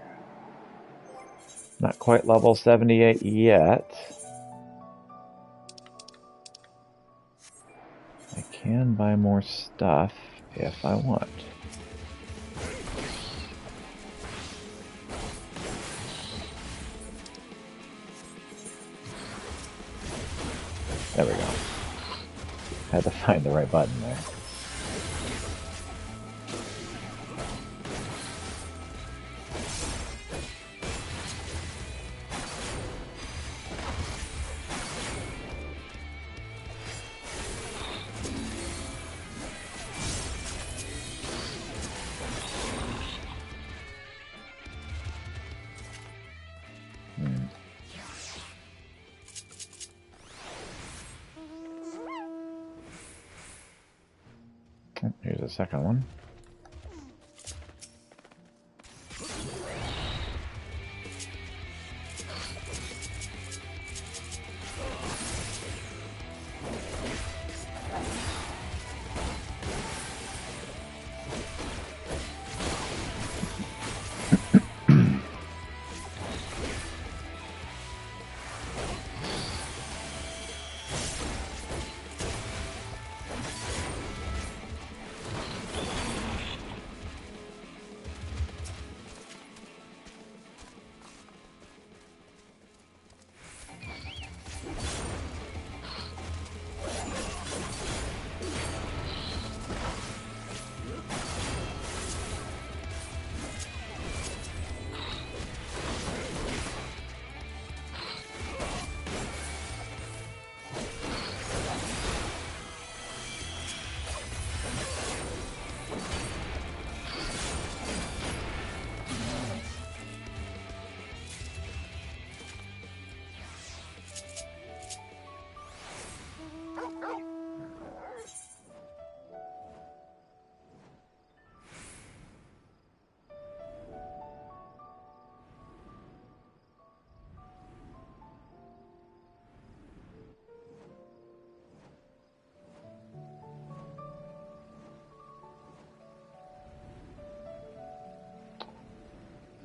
Speaker 1: Not quite level 78 yet. I can buy more stuff if I want. There we go. Had to find the right button there. Here's the second one.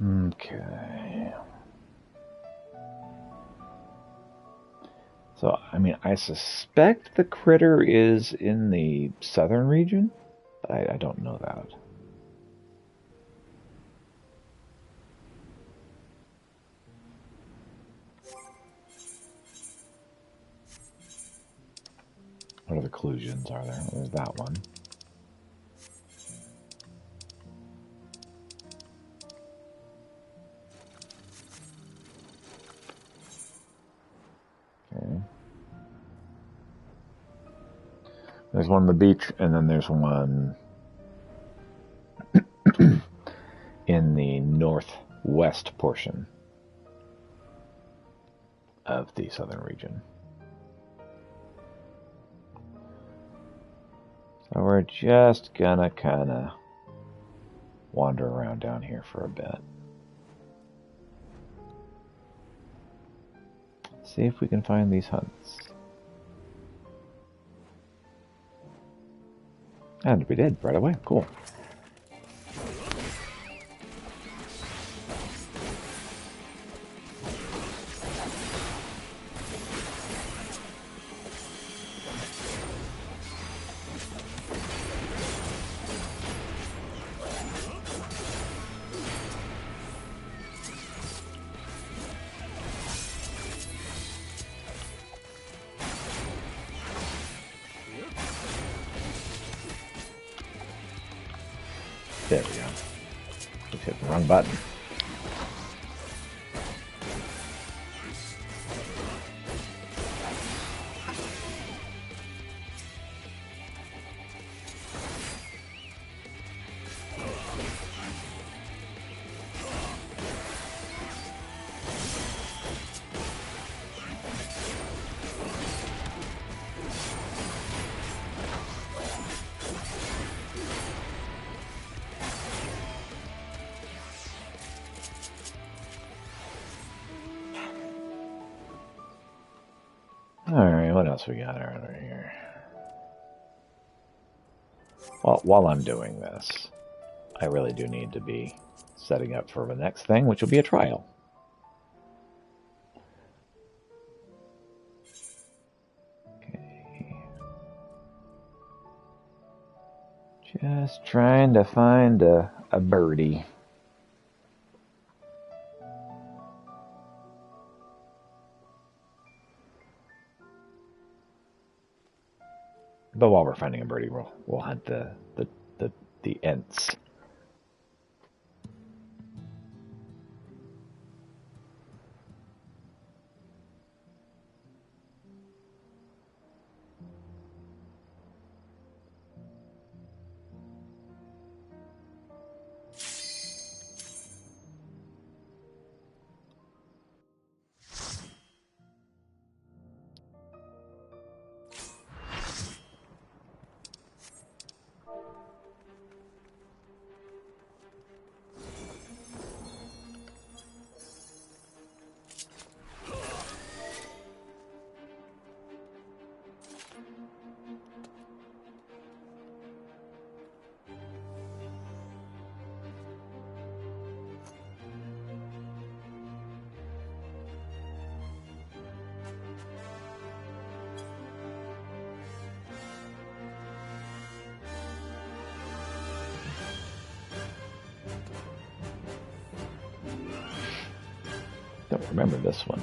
Speaker 1: Okay. So, I mean, I suspect the critter is in the southern region, but I don't know that. What other collusions are there? There's that one. Okay. There's one on the beach, and then there's one in the northwest portion of the southern region. So we're just gonna kind of wander around down here for a bit. See if we can find these hunts. And we did right away. Cool. There we go. Just hit the wrong button. Alright, what else we got over here? Well, while I'm doing this, I really do need to be setting up for the next thing, which will be a trial. Okay. Just trying to find a birdie. But while we're finding a birdie, we'll hunt the Ents. Don't remember this one.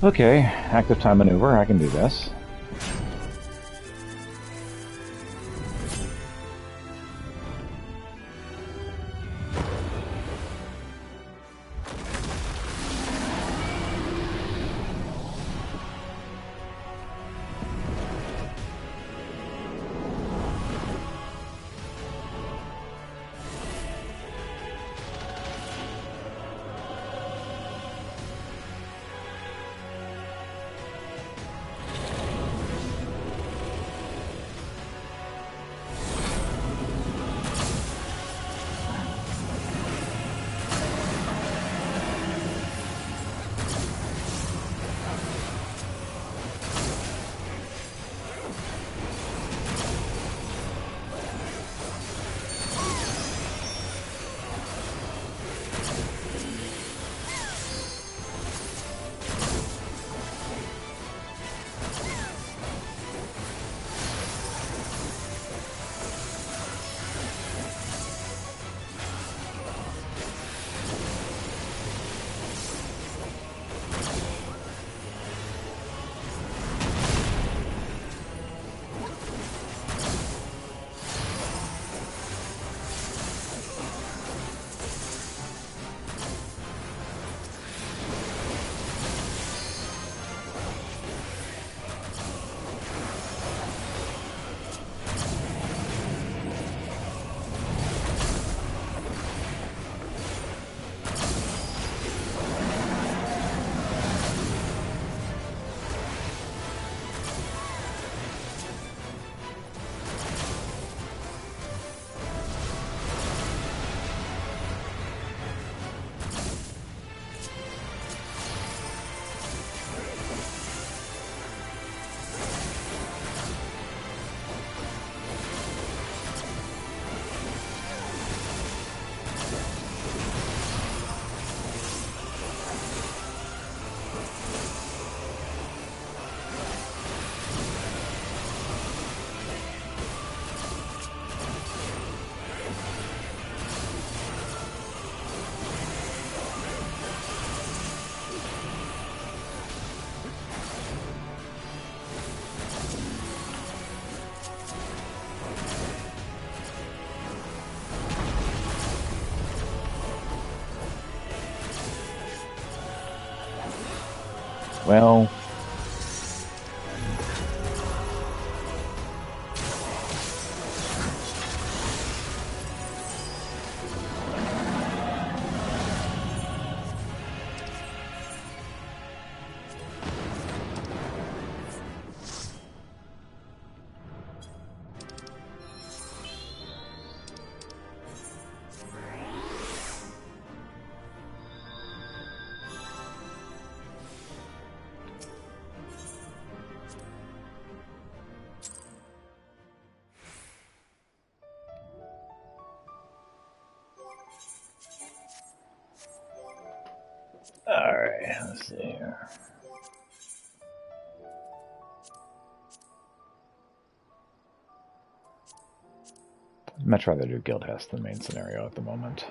Speaker 1: Okay, active time maneuver, I can do this. Well, alright, let's see here. I'd much rather do Guild Hest than main scenario at the moment.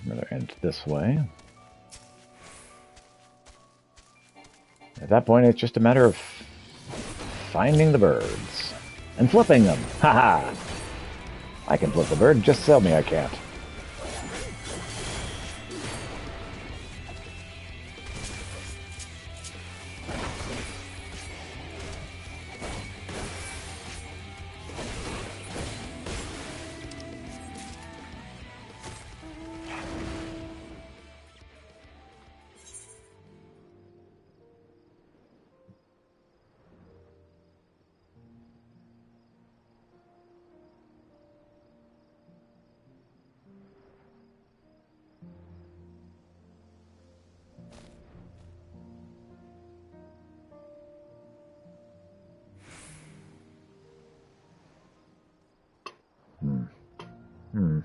Speaker 1: Another end this way. At that point, it's just a matter of finding the birds and flipping them. Haha! I can flip the bird, just tell me I can't. Hmm.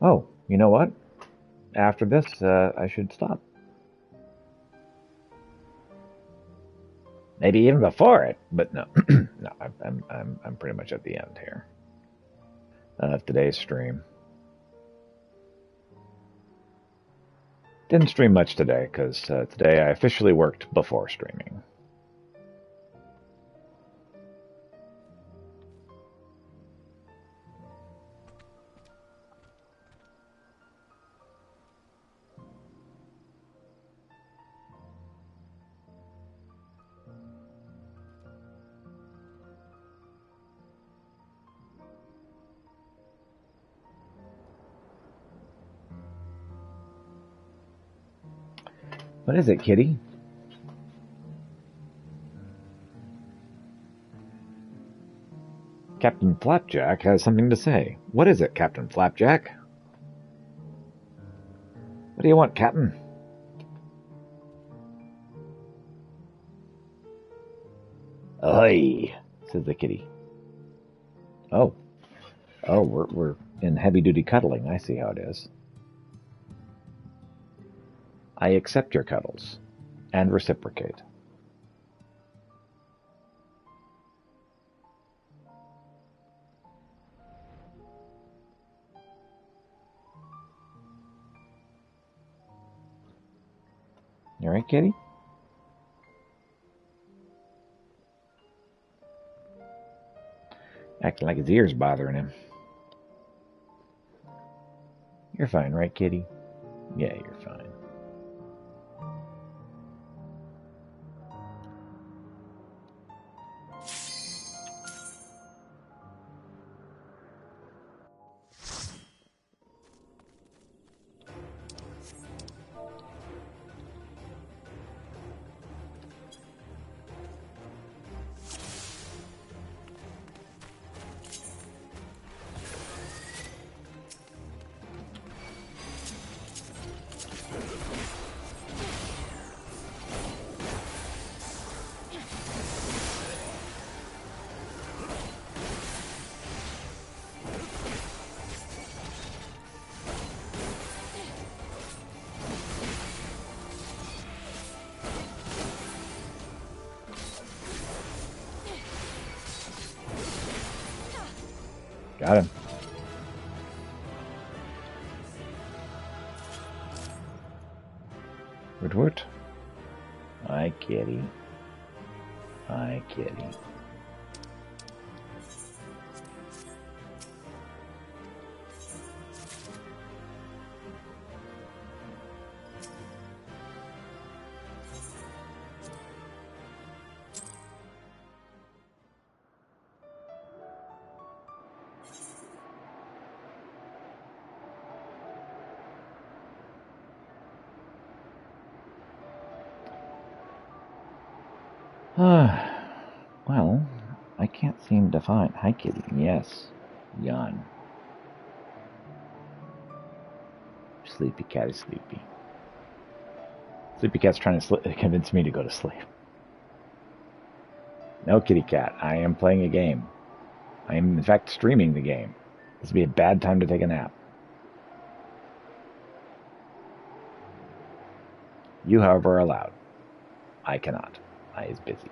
Speaker 1: Oh, you know what? After this, I should stop. Maybe even before it, but no, no. I'm pretty much at the end here of today's stream. Didn't stream much today because today I officially worked before streaming. What is it, kitty? Captain Flapjack has something to say. What is it, Captain Flapjack? What do you want, Captain?
Speaker 3: Ahoy,
Speaker 1: Says the kitty. Oh. Oh, we're in heavy-duty cuddling. I see how it is. I accept your cuddles and reciprocate. You alright, kitty? Acting like his ear's bothering him. You're fine, right, kitty? Yeah, you're fine. Got him. Woot. Hi, kitty. Hi, kitty. Well, I can't seem to find... Hi, kitty. Yes. Yawn. Sleepy cat is sleepy. Sleepy cat's trying to convince me to go to sleep. No, kitty cat. I am playing a game. I am, in fact, streaming the game. This would be a bad time to take a nap. You, however, are allowed. I cannot. I is busy.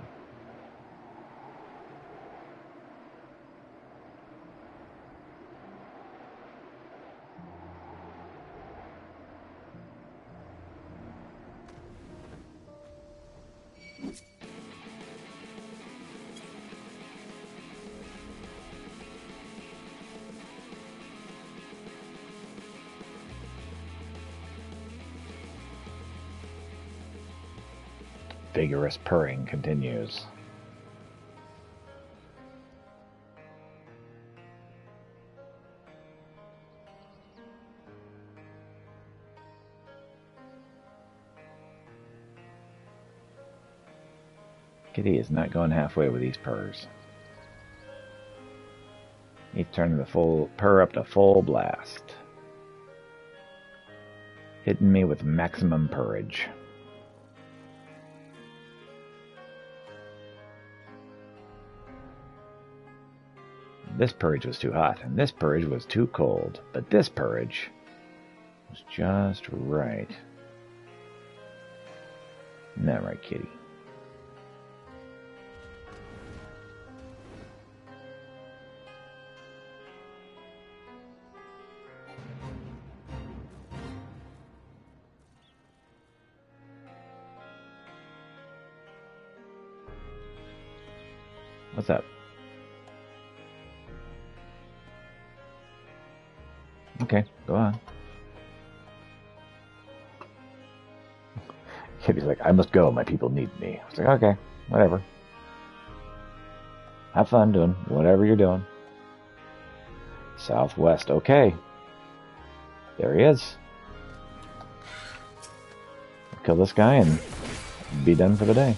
Speaker 1: Vigorous purring continues. Kitty is not going halfway with these purrs. He's turning the full purr up to full blast. Hitting me with maximum purrage. This purge was too hot, and this purge was too cold. But this purge was just right. Isn't that right, kitty? What's up? Okay, go on. Kitty's like, I must go. My people need me. I was like, okay, whatever. Have fun doing whatever you're doing. Southwest, okay. There he is. Kill this guy and be done for the day.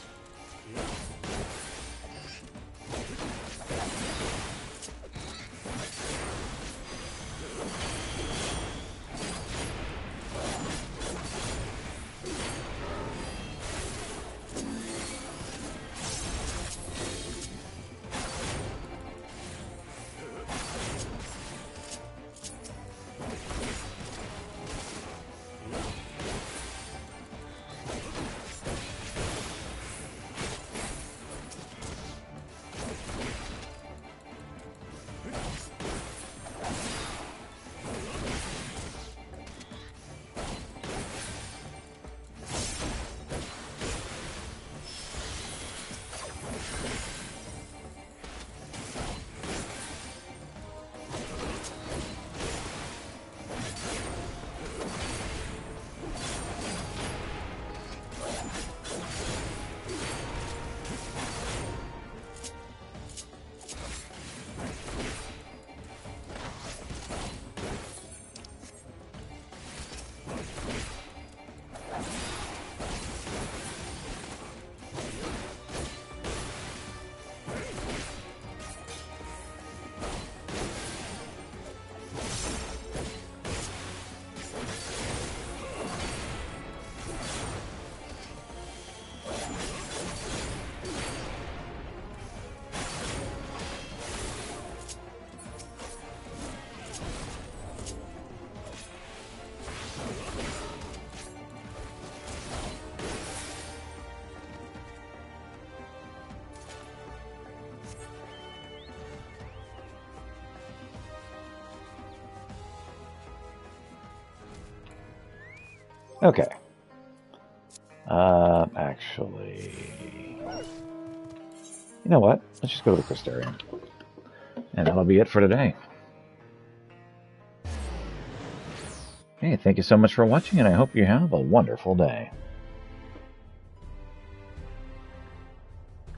Speaker 1: Okay. Actually... You know what? Let's just go to the Crystarium. And that'll be it for today. Hey, thank you so much for watching, and I hope you have a wonderful day.